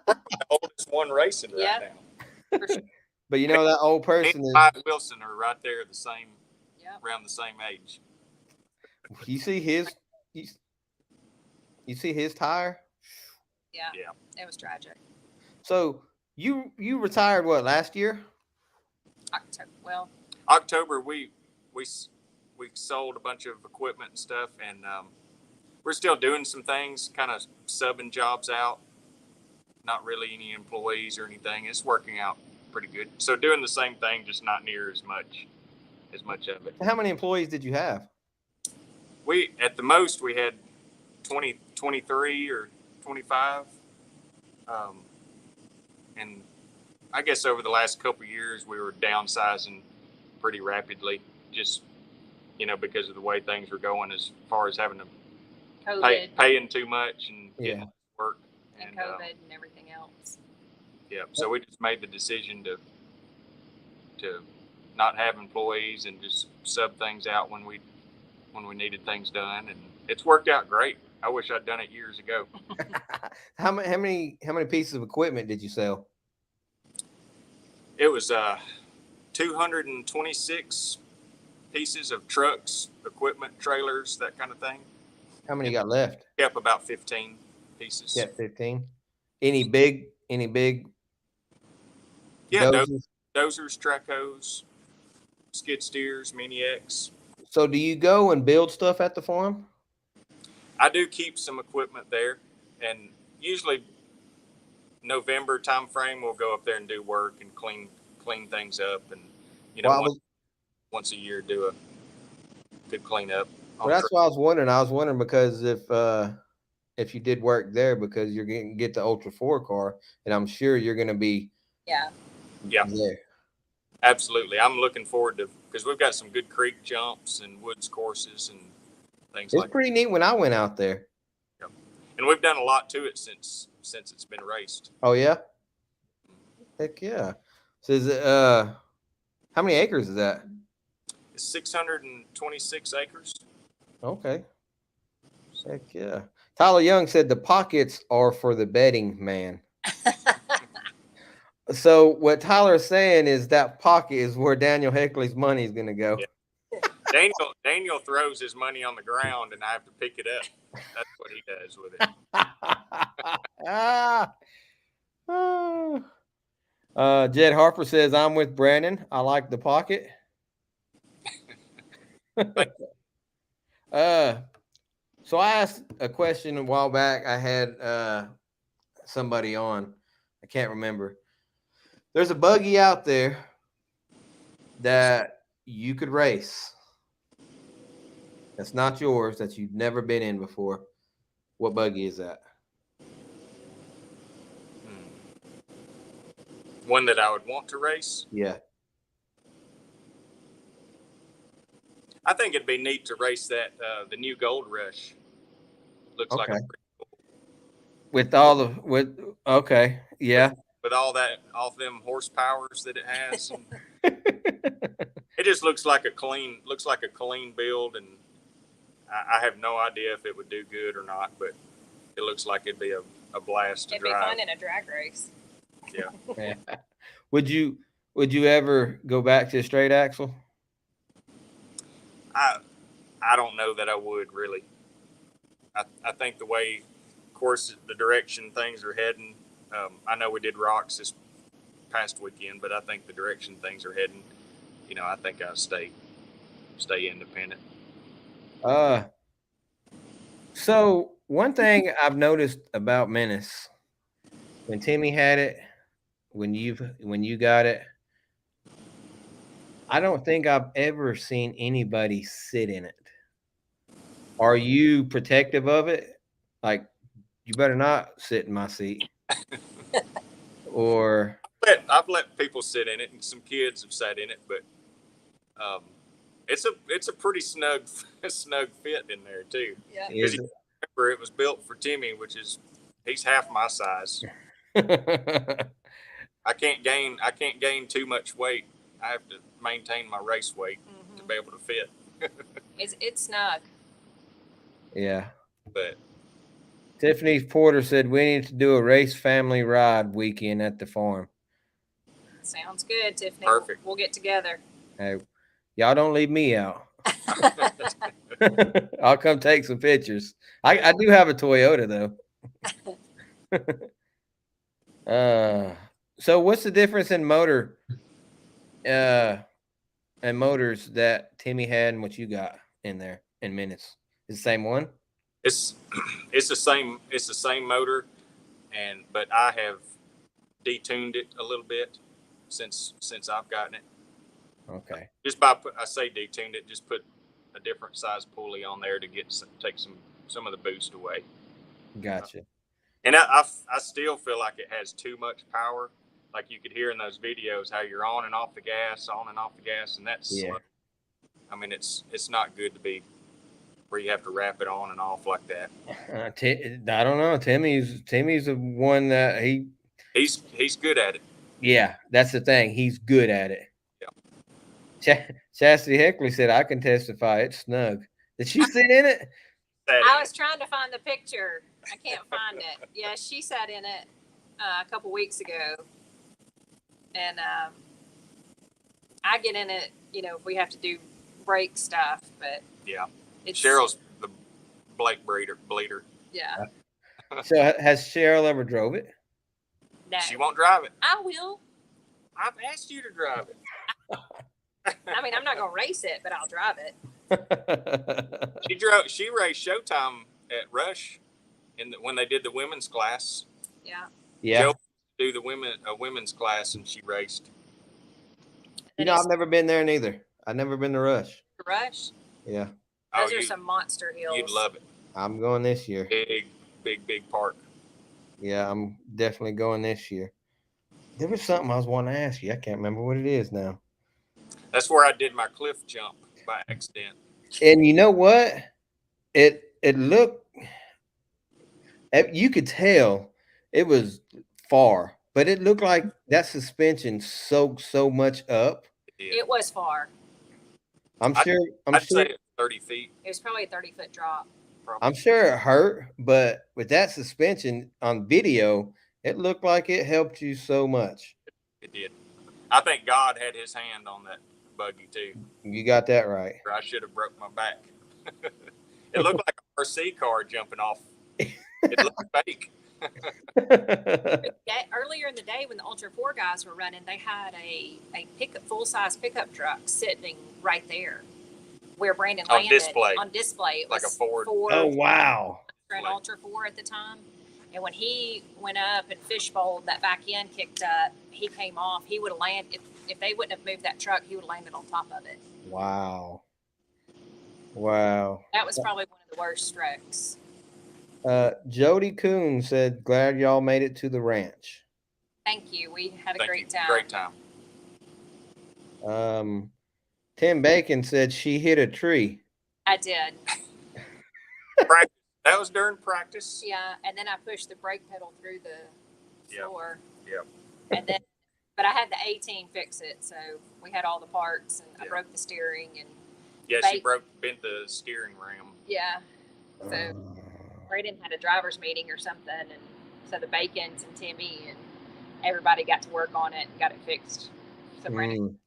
S3: The oldest one racing right
S2: Yeah.
S3: now.
S2: For sure.
S1: But you know that old
S3: Me
S1: person
S3: and
S1: is.
S3: Mike Wilson are right there the same,
S2: Yep.
S3: around the same age.
S1: You see his. You see his tire.
S2: Yeah.
S3: Yeah.
S2: It was tragic.
S1: So you retired what last year?
S2: October. Well,
S3: October, we sold a bunch of equipment and stuff, and we're still doing some things, kind of subbing jobs out. Not really any employees or anything. It's working out pretty good. So doing the same thing, just not near as much of it.
S1: How many employees did you have?
S3: We at the most we had 20, 23 or 25, and I guess over the last couple of years we were downsizing pretty rapidly, just because of the way things were going as far as having to
S2: COVID
S3: paying too much and getting
S1: Yeah.
S3: work
S2: and COVID and everything else.
S3: yeah. So we just made the decision to not have employees and just sub things out when we needed things done, and it's worked out great. I wish I'd done it years ago.
S1: How many pieces of equipment did you sell?
S3: It was 226 pieces of trucks, equipment, trailers, that kind of thing.
S1: How many got left?
S3: Kept about 15 pieces.
S1: Yeah, 15. Any big?
S3: Yeah,
S1: dozens?
S3: dozers, track hoes, skid steers, Mini X.
S1: So do you go and build stuff at the farm?
S3: I do keep some equipment there, and usually November time frame we'll go up there and do work and clean things up, and once a year do a good cleanup.
S1: Well, that's what I was wondering. I was wondering because if you did work there, because you're going to get the Ultra 4 car, and I'm sure you're going to be
S2: Yeah.
S1: there.
S3: Absolutely. I'm looking forward to, because we've got some good creek jumps and woods courses and things
S1: It's
S3: like
S1: pretty neat when I went out there.
S3: that. And we've done a lot to it since it's been raced.
S1: Oh yeah, heck yeah. So is it, how many acres is that?
S3: It's 626 acres.
S1: Okay. Heck yeah. Tyler Young said the pockets are for the betting man. So what Tyler's saying is that pocket is where Daniel Heckley's money is going to go.
S3: Yeah. Daniel throws his money on the ground, and I have to pick it up. That's what he does with it.
S1: Jed Harper says, I'm with Brandon. I like the pocket. So I asked a question a while back. I had somebody on. I can't remember. There's a buggy out there that you could race. That's not yours, that you've never been in before. What buggy is that?
S3: One that I would want to race.
S1: Yeah.
S3: I think it'd be neat to race that the new Gold Rush. Looks like
S1: Okay.
S3: a
S1: With okay. Yeah.
S3: with all them horsepowers that it has. It just looks like a clean build, and I have no idea if it would do good or not, but it looks like it'd be a blast to
S2: It'd be
S3: drive.
S2: fun in a drag race.
S3: Yeah.
S1: Yeah. Would you ever go back to a straight axle?
S3: I don't know that I would really. I think the way, of course, the direction things are heading. I know we did rocks this past weekend, but I think the direction things are heading, I think I stay independent.
S1: So one thing I've noticed about Menace, when Timmy had it, when you got it, I don't think I've ever seen anybody sit in it. Are you protective of it? Like, you better not sit in my seat. Or
S3: I've let people sit in it, and some kids have sat in it, but it's a pretty snug fit in there too.
S2: Yeah.
S1: is
S3: Remember, it was built for Timmy, he's half my size.
S1: it?
S3: I can't gain too much weight. I have to maintain my race weight to be able to fit.
S2: It's snug.
S1: Yeah.
S3: But
S1: Tiffany Porter said we need to do a race family ride weekend at the farm.
S2: Sounds good, Tiffany.
S3: Perfect.
S2: We'll get together.
S1: Hey, y'all don't leave me out. I'll come take some pictures. I do have a Toyota though. So what's the difference in motor and motors that Timmy had and what you got in there in minutes? Is the same one?
S3: it's the same motor, but I have detuned it a little bit since I've gotten it.
S1: Okay.
S3: Just I say detuned it, just put a different size pulley on there to take some of the boost away.
S1: Gotcha.
S3: And I still feel like it has too much power. Like you could hear in those videos how you're on and off the gas, and that's slow. I mean, it's not good to be where you have to wrap it on and off like that.
S1: I don't know. Timmy's the one that
S3: he's good at it.
S1: Yeah, that's the thing. He's good at it.
S3: Yeah.
S1: Chastity Heckley said, I can testify it's snug. Did she sit in it?
S2: I was trying to find the picture. I can't find it. Yeah, she sat in it a couple weeks ago. And I get in it, if we have to do brake stuff, but
S3: yeah.
S2: It's,
S3: Cheryl's the Blake bleeder.
S2: Yeah.
S1: So has Cheryl ever drove it?
S2: No.
S3: She won't drive it.
S2: I will.
S3: I've asked you to drive it.
S2: I mean, I'm not going to race it, but I'll drive it.
S3: She raced Showtime at Rush when they did the women's class.
S2: Yeah.
S1: Yeah.
S3: Joe do the women's class, and she raced.
S1: I've never been there neither. I've never been to Rush.
S2: Rush.
S1: Yeah.
S2: Those are some monster hills.
S3: You'd love it.
S1: I'm going this year.
S3: Big park.
S1: Yeah, I'm definitely going this year. There was something I was wanting to ask you. I can't remember what it is now.
S3: That's where I did my cliff jump by accident.
S1: And you know what? It looked, you could tell it was far, but it looked like that suspension soaked so much up.
S2: It was far.
S1: I'd
S3: say it's 30 feet.
S2: It was probably a 30-foot drop.
S3: Probably.
S1: I'm sure it hurt, but with that suspension on video, it looked like it helped you so much.
S3: It did. I think God had his hand on that buggy too.
S1: You got that right.
S3: Or I should have broke my back. It looked like a RC car jumping off. It looked fake.
S2: Earlier in the day when the Ultra 4 guys were running, they had a full-size pickup truck sitting right there where Brandon
S3: On
S2: landed.
S3: display.
S2: On display. It
S3: Like
S2: was
S3: a Ford.
S1: Oh, wow.
S2: An Ultra 4 at the time. And when he went up and fishbowled, that back end kicked up, he came off. He would have landed, if they wouldn't have moved that truck, he would have landed on top of it.
S1: Wow. Wow.
S2: That was probably one of the worst strokes.
S1: Jody Coon said, glad y'all made it to the ranch.
S2: Thank you. We had a
S3: Thank
S2: great
S3: you.
S2: time.
S3: Great time.
S1: Tim Bacon said she hit a tree.
S2: I did.
S3: Practice. That was during practice.
S2: Yeah, and then I pushed the brake pedal through the
S3: Yep.
S2: floor.
S3: Yep.
S2: And then, but I had the A-Team fix it, so we had all the parts, and I
S3: Yeah.
S2: broke the steering, and
S3: Yeah, she bent the steering ram.
S2: yeah. So Braden had a driver's meeting or something, and so the Bacons and Timmy and everybody got to work on it and got it fixed. So Brandon,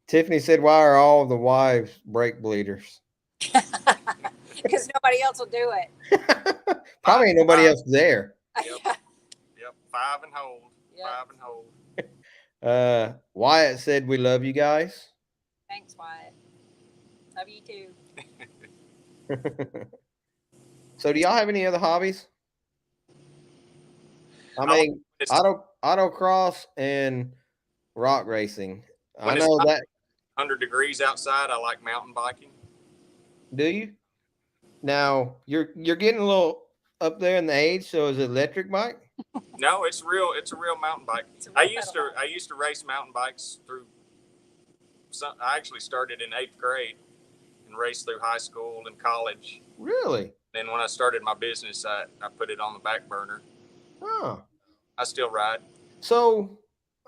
S1: Tiffany said, why are all the wives brake bleeders?
S2: because nobody else will do it.
S1: Probably ain't nobody else there.
S3: Yep. Yep. 5 and hold.
S2: Yep.
S3: 5 and hold.
S1: Wyatt said, we love you guys.
S2: Thanks, Wyatt. Love you too.
S1: So do y'all have any other hobbies? I
S3: I like
S1: mean, autocross and rock racing. I
S3: When it's
S1: know
S3: not-
S1: that.
S3: 100 degrees outside, I like mountain biking.
S1: Do you? Now you're getting a little up there in the age, so is it electric bike?
S3: No, it's real. It's a real mountain bike.
S2: It's a real
S3: I used
S2: pedal
S3: to race mountain bikes through. I actually started in 8th grade and raced through high school and college.
S1: Really?
S3: Then when I started my business, I put it on the back burner.
S1: Huh.
S3: I still ride.
S1: So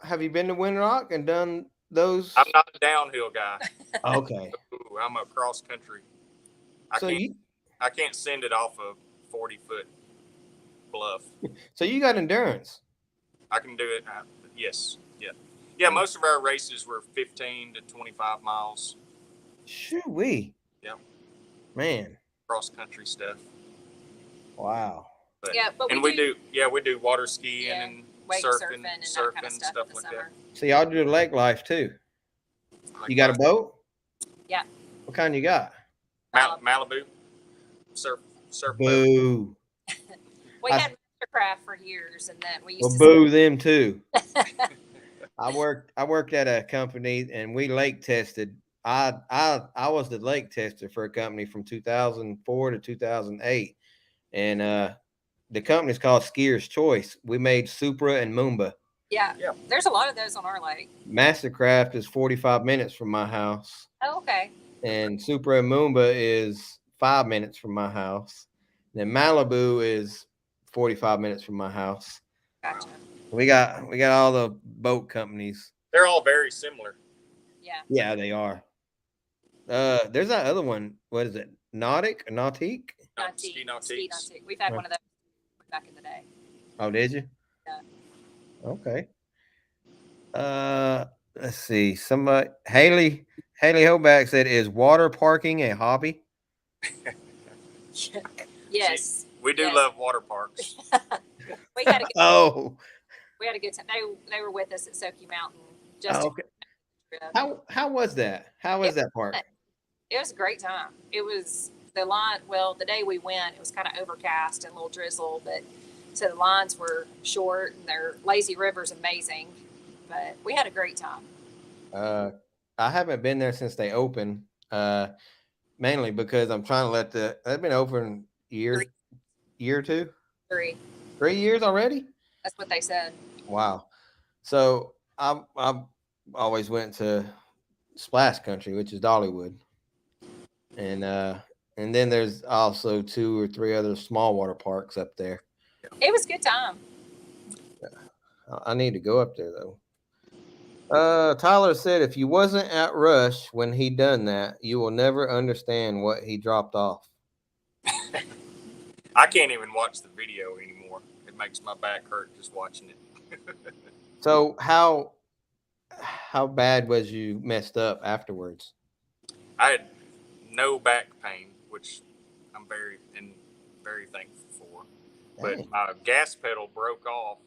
S1: have you been to Windrock and done those?
S3: I'm not a downhill guy.
S1: Okay.
S3: Ooh, I'm a cross country. I can't send it off a 40-foot bluff.
S1: So you got endurance.
S3: I can do it. Yes. Yeah. Yeah. Most of our races were 15 to 25 miles.
S1: Shoo-wee.
S3: Yeah.
S1: Man.
S3: Cross country stuff.
S1: Wow.
S3: But,
S2: Yeah, but
S3: we do water skiing
S2: Yeah,
S3: and
S2: wake
S3: surfing
S2: and that kind of stuff in the
S3: like
S2: summer.
S1: So y'all do the lake life too.
S3: that. Like
S1: You got a boat?
S2: Yeah.
S1: What kind you got?
S3: Malibu surf boat.
S1: Boo.
S2: We
S1: I-
S2: had Mastercraft for years, and then we used
S1: Well,
S2: to.
S1: boo them too. I worked at a company and we lake tested. I was the lake tester for a company from 2004 to 2008, and the company's called Skier's Choice. We made Supra and Moomba.
S2: Yeah.
S3: Yeah.
S2: There's a lot of those on our lake.
S1: Mastercraft is 45 minutes from my house,
S2: Oh, okay.
S1: and Supra and Moomba is 5 minutes from my house. Then Malibu is 45 minutes from my house.
S2: Gotcha.
S1: We got all the boat companies.
S3: They're all very similar.
S2: Yeah.
S1: Yeah, they are. There's that other one. What is it? Nautique?
S2: Nautique.
S3: Ski
S2: Ski
S3: Nautiques.
S2: Nautique. We've had one of those back in the day.
S1: Oh, did you?
S2: Yeah.
S1: Okay. Let's see. Somebody Haley Hoback said, is water parking a hobby?
S2: Yes.
S3: We do
S2: Yes.
S3: love water parks.
S2: We had a good,
S1: Oh,
S2: we had a good time. They were with us at Soaky Mountain. Just
S1: okay. How was that? How was that park?
S2: It was a great time. It was the line. Well, the day we went, it was kind of overcast and a little drizzle, but so the lines were short and their lazy river's amazing. But we had a great time.
S1: I haven't been there since they opened. Mainly because I'm trying to let they've been open year or two,
S2: 3.
S1: 3 years already.
S2: That's what they said.
S1: Wow. So I always went to Splash Country, which is Dollywood, and then there's also 2 or 3 other small water parks up there.
S2: It was a good time.
S1: I need to go up there though. Tyler said, if you wasn't at Rush when he done that, you will never understand what he dropped off.
S3: I can't even watch the video anymore. It makes my back hurt just watching it.
S1: So how bad was you messed up afterwards?
S3: I had no back pain, which I'm very thankful for. But
S1: Dang.
S3: my gas pedal broke off,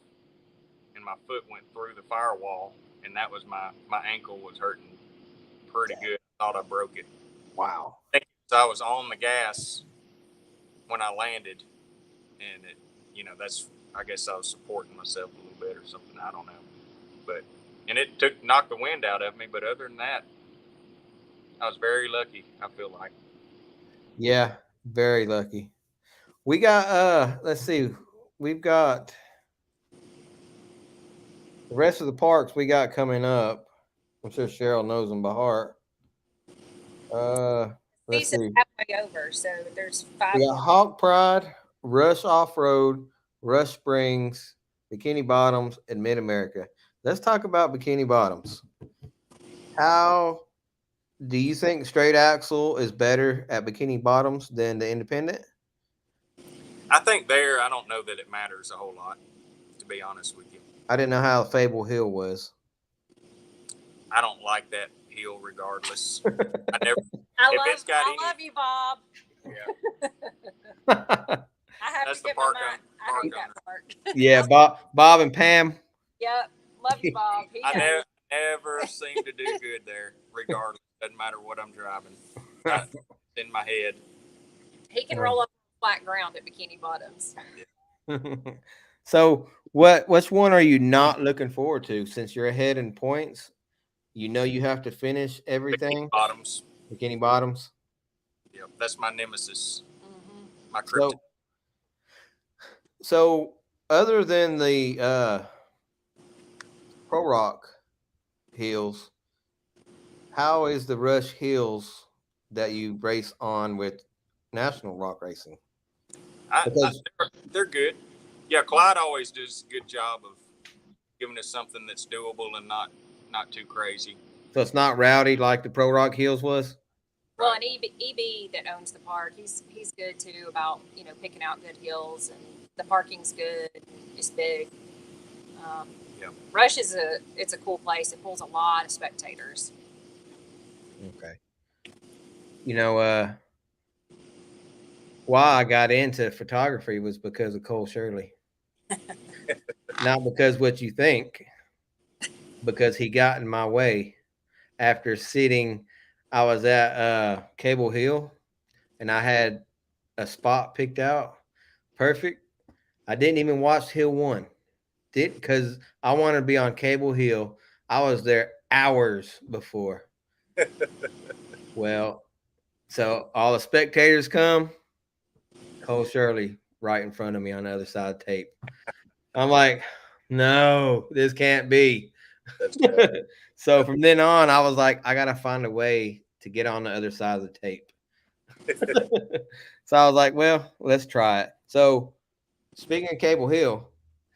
S3: and my foot went through the firewall, and that was my ankle was hurting pretty good. I thought I broke it.
S1: Wow.
S3: So I was on the gas when I landed, and it, that's, I guess I was supporting myself a little bit or something. I don't know, and it knocked the wind out of me. But other than that, I was very lucky. I feel like.
S1: Yeah, very lucky. We got let's see, we've got the rest of the parks we got coming up. I'm sure Cheryl knows them by heart. Let's see.
S2: Season's halfway over, so there's 5
S1: We got
S2: more.
S1: Hawk Pride, Rush Off Road, Rush Springs, Bikini Bottoms, and Mid America. Let's talk about Bikini Bottoms. How do you think Straight Axle is better at Bikini Bottoms than the Independent?
S3: I think I don't know that it matters a whole lot, to be honest with you.
S1: I didn't know how Fable Hill was.
S3: I don't like that hill regardless. I
S2: love you, Bob.
S3: Yeah.
S2: I have
S3: That's
S2: to
S3: the
S2: get
S3: park
S2: my mind. I
S3: park
S2: hate
S3: owner.
S2: that part.
S1: Yeah, Bob and Pam.
S2: Yep. Love you, Bob. He
S3: I
S2: knows.
S3: never seem to do good there, regardless. Doesn't matter what I'm driving. It's in my head.
S2: He can roll up flat ground at Bikini Bottoms.
S1: So which one are you not looking forward to since you're ahead in points? You know you have to finish everything.
S3: Bikini Bottoms.
S1: Bikini Bottoms.
S3: Yep, that's my nemesis.
S2: Mm-hmm.
S3: My kryptonite.
S1: So other than the Pro Rock hills, how is the Rush Hills that you race on with National Rock Racing?
S3: They're good. Yeah, Clyde always does a good job of giving us something that's doable and not too crazy.
S1: So it's not rowdy like the Pro Rock Hills was?
S2: Well, and EB that owns the park, he's good too about picking out good hills, and the parking's good. It's big.
S3: Yeah.
S2: Rush it's a cool place. It pulls a lot of spectators.
S1: Okay. Why I got into photography was because of Cole Shirley. Not because what you think, because he got in my way after sitting. I was at Cable Hill and I had a spot picked out perfect. I didn't even watch Hill 1. Because I wanted to be on Cable Hill. I was there hours before. Well, so all the spectators come, Cole Shirley right in front of me on the other side of the tape. I'm like, no, this can't be. So from then on, I was like, I got to find a way to get on the other side of the tape. So I was like, well, let's try it. So speaking of Cable Hill,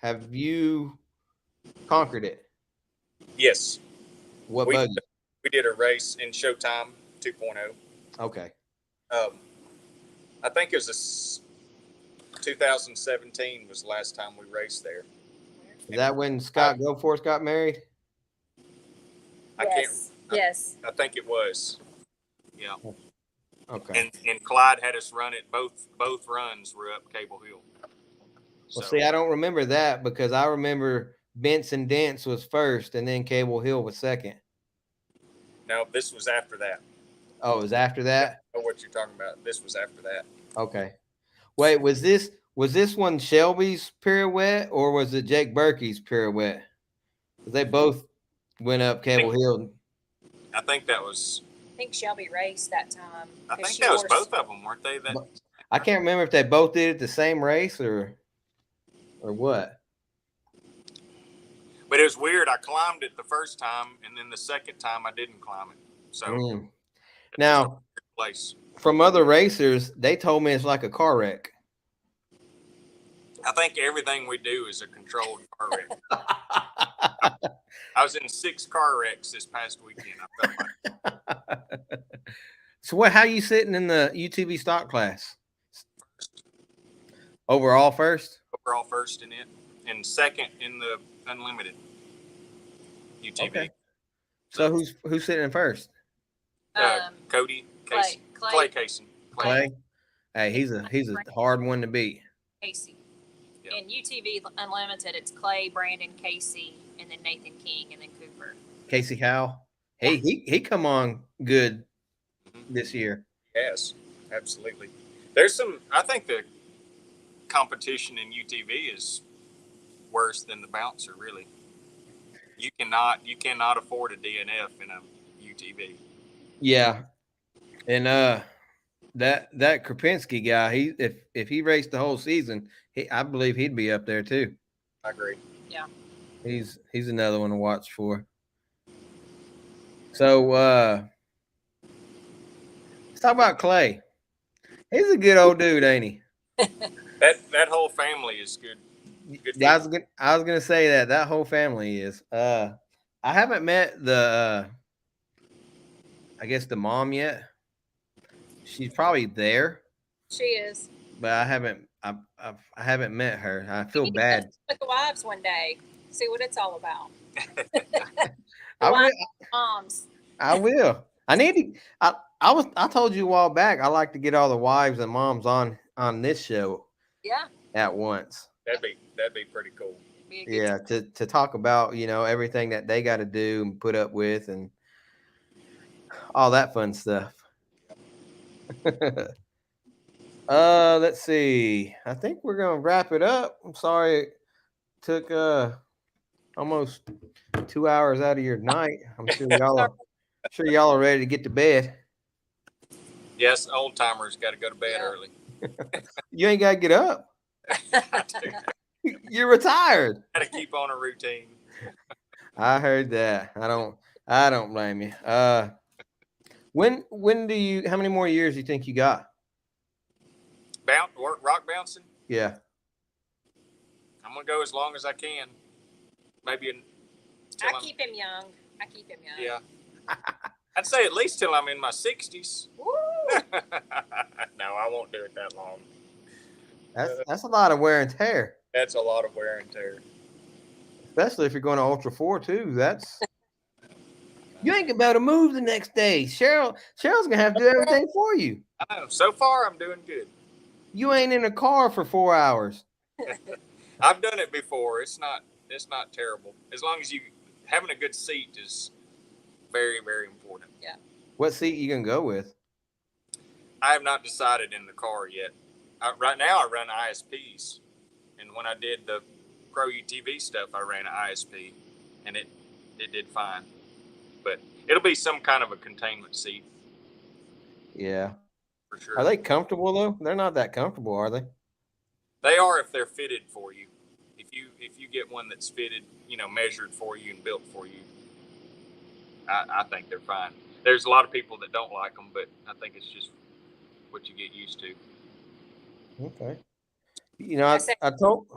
S1: have you conquered it?
S3: Yes.
S1: What buggy?
S3: We did a race in Showtime 2.0.
S1: Okay.
S3: I think it was 2017 was the last time we raced there.
S1: Is that when Scott Goforth got married?
S2: Yes.
S3: I think it was. Yeah.
S1: Okay.
S3: And Clyde had us run it. Both runs were up Cable Hill.
S1: Well, see, I don't remember that because I remember Benson Dance was first and then Cable Hill was second.
S3: No, this was after that.
S1: Oh, it was after that?
S3: I know what you're talking about. This was after that.
S1: Okay. Wait, was this one Shelby's pirouette or was it Jake Berkey's pirouette? They both went up Cable Hill.
S3: I think that was.
S2: I think Shelby raced that time.
S3: I think that was both of them, weren't they?
S1: I can't remember if they both did it the same race or what.
S3: But it was weird. I climbed it the first time, and then the second time I didn't climb it. So
S1: now,
S3: place.
S1: From other racers, they told me it's like a car wreck.
S3: I think everything we do is a controlled car wreck. I was in 6 car wrecks this past weekend. I felt like.
S1: So how you sitting in the UTV stock class? Overall first?
S3: Overall first in it, and second in the Unlimited. UTV.
S1: Okay. So who's sitting in first?
S3: Cody
S2: Clay.
S3: Casey. Clay Casey.
S1: Clay. Hey, he's a hard one to beat.
S2: Casey.
S3: Yep.
S2: In UTV Unlimited, it's Clay, Brandon, Casey, and then Nathan King, and then Cooper.
S1: Casey Howell. Hey, he come on good this year.
S3: Yes, absolutely. There's some. I think the competition in UTV is worse than the bouncer. Really, you cannot afford a DNF in a UTV.
S1: Yeah, and that Krapinski guy, if he raced the whole season, I believe he'd be up there too.
S3: I agree.
S2: Yeah.
S1: He's another one to watch for. So let's talk about Clay. He's a good old dude, ain't he?
S3: That whole family is good. Good
S1: I was gonna say that whole family is. I haven't met the I guess the mom yet. She's probably there,
S2: She is.
S1: but I haven't met her. I feel bad.
S2: With the wives one day, see what it's all about.
S1: I will.
S2: Moms.
S1: I will. I need to. I told you a while back. I like to get all the wives and moms on this show
S2: Yeah.
S1: at once.
S3: That'd be pretty cool.
S2: Be a good
S1: Yeah, to talk about everything that they got to do and put up with and all that fun stuff. Let's see. I think we're gonna wrap it up. I'm sorry it took almost 2 hours out of your night. I'm sure y'all are ready to get to bed.
S3: Yes, old timers got to go to bed early.
S1: You ain't got to get up. You're retired.
S3: Got to keep on a routine.
S1: I heard that. I don't blame you. When do you? How many more years do you think you got?
S3: Rock bouncing.
S1: Yeah.
S3: I'm gonna go as long as I can. Maybe until
S2: I keep him young.
S3: Yeah. I'd say at least till I'm in my 60s.
S2: Woo!
S3: No, I won't do it that long.
S1: That's a lot of wear and tear,
S3: That's a lot of wear and tear.
S1: especially if you're going to Ultra 4 too. That's you ain't gonna be able to move the next day. Cheryl's gonna have to do everything for you.
S3: I know. So far, I'm doing good.
S1: You ain't in a car for 4 hours.
S3: I've done it before. It's not terrible. As long as having a good seat is very, very important.
S1: What seat you gonna go with?
S3: I have not decided in the car yet. Right now, I run ISPs, and when I did the Pro UTV stuff, I ran an ISP, and it did fine. But it'll be some kind of a containment seat
S1: Yeah.
S3: for sure.
S1: Are they comfortable though? They're not that comfortable, are they?
S3: They are if they're fitted for you. If you get one that's fitted, measured for you and built for you, I think they're fine. There's a lot of people that don't like them, but I think it's just what you get used to.
S1: Okay. I told.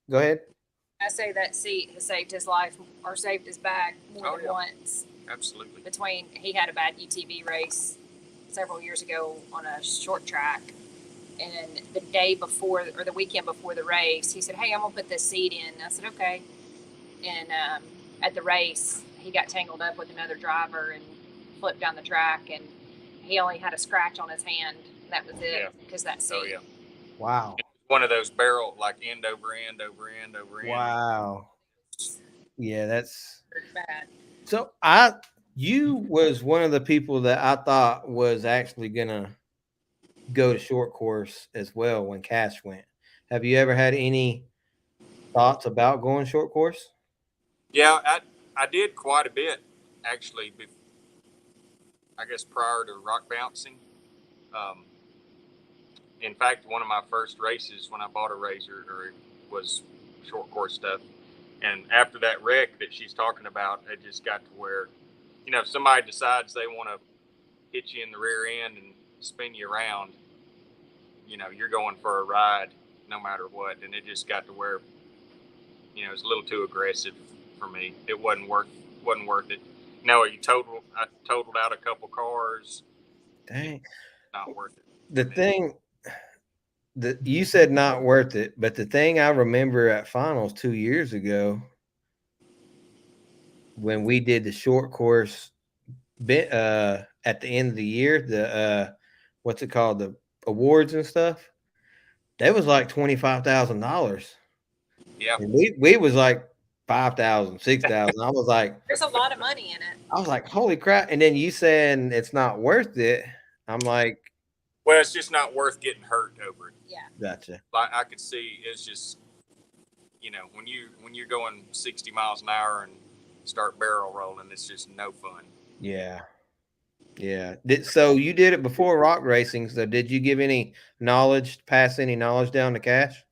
S1: Go ahead.
S2: I say that seat has saved his life or saved his bag more than once.
S3: Absolutely.
S2: He had a bad UTV race several years ago on a short track, and the day before or the weekend before the race, he said, "Hey, I'm gonna put this seat in." I said, "Okay." And at the race, he got tangled up with another driver and flipped down the track, and he only had a scratch on his hand. That was it because that seat.
S3: Oh yeah.
S1: Wow.
S3: One of those barrel like end over end over end over end.
S1: Wow. Yeah, that's
S2: Pretty bad.
S1: so. You was one of the people that I thought was actually gonna go to short course as well when Cash went. Have you ever had any thoughts about going short course?
S3: Yeah, I did quite a bit actually. I guess prior to rock bouncing. In fact, one of my first races when I bought a RZR was short course stuff. And after that wreck that she's talking about, it just got to where, if somebody decides they want to hit you in the rear end and spin you around, you're going for a ride no matter what. And it just got to where, it was a little too aggressive for me. It wasn't worth it. I totaled out a couple cars.
S1: Dang.
S3: Not worth it.
S1: The thing that you said not worth it, but the thing I remember at finals 2 years ago, when we did the short course bit at the end of the year, the what's it called, the awards and stuff, that was like $25,000.
S3: Yeah.
S1: And we was like 5,000, 6,000. I was like,
S2: There's a lot of money in it.
S1: holy crap. And then you saying it's not worth it. I'm like,
S3: Well, it's just not worth getting hurt over it.
S2: Yeah.
S1: gotcha.
S3: Like I could see, it's just, you know, when you're going 60 miles an hour and start barrel rolling, it's just no fun.
S1: Yeah. Yeah. So you did it before rock racing. So did you give any knowledge, pass any knowledge down to Cash?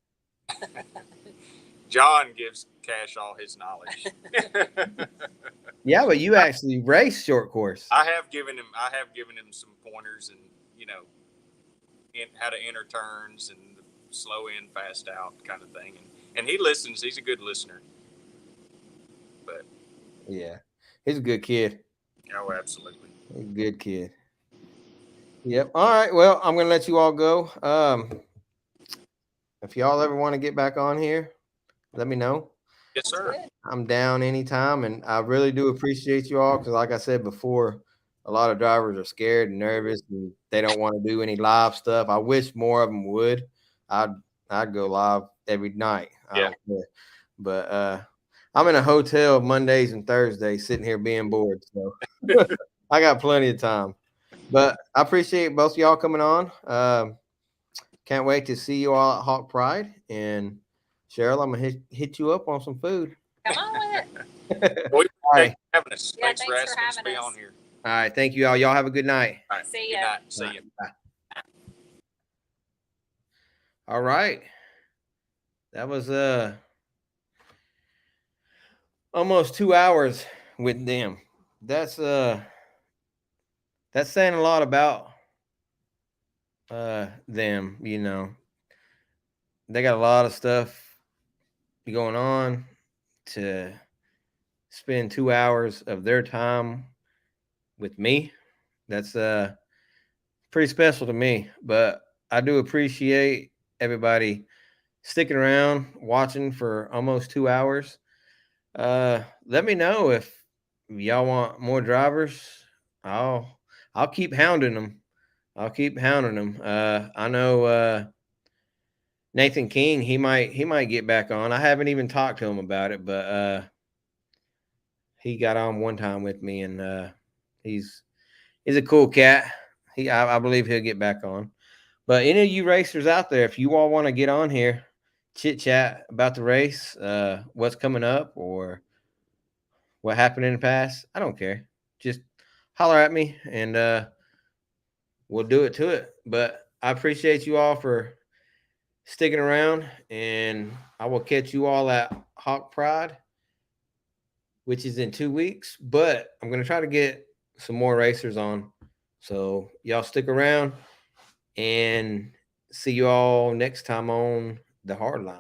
S3: John gives Cash all his knowledge.
S1: Yeah, but you actually race short course.
S3: I have given him some pointers and, you know, how to enter turns and the slow in, fast out kind of thing. And he listens. He's a good listener. But
S1: Yeah. He's a good kid.
S3: oh, absolutely.
S1: He's a good kid. Yep. All right. Well, I'm gonna let you all go. If y'all ever want to get back on here, let me know.
S3: Yes, sir.
S2: Good.
S1: I'm down anytime, and I really do appreciate you all because, like I said before, a lot of drivers are scared and nervous, and they don't want to do any live stuff. I wish more of them would. I'd go live every night. I
S3: Yeah.
S1: don't care. But I'm in a hotel Mondays and Thursdays, sitting here being bored, so I got plenty of time. But I appreciate both of y'all coming on. Can't wait to see you all at Hawk Pride. And Cheryl, I'm gonna hit you up on some food.
S2: Come on with it.
S3: Well,
S1: All right.
S3: thanks for having us.
S2: Yeah,
S3: Thanks for
S2: thanks for
S3: asking us to
S2: having
S3: be
S2: us.
S3: on here.
S1: All right. Thank you all. Y'all have a good night.
S3: All right.
S2: See
S3: Good
S2: ya.
S3: night. See you.
S1: Bye. All right. That was almost 2 hours with them. That's saying a lot about them, you know. They got a lot of stuff going on to spend 2 hours of their time with me. That's pretty special to me, but I do appreciate everybody sticking around watching for almost 2 hours. Let me know if y'all want more drivers. I'll keep hounding them. I know Nathan King, he might get back on. I haven't even talked to him about it, but he got on one time with me, and he's a cool cat. I believe he'll get back on. But any of you racers out there, if you all want to get on here, chit chat about the race, what's coming up, or what happened in the past, I don't care. Just holler at me, and we'll do it to it. But I appreciate you all for sticking around, and I will catch you all at Hawk Pride, which is in 2 weeks. But I'm going to try to get some more racers on. So y'all stick around, and see you all next time on the Hard Line.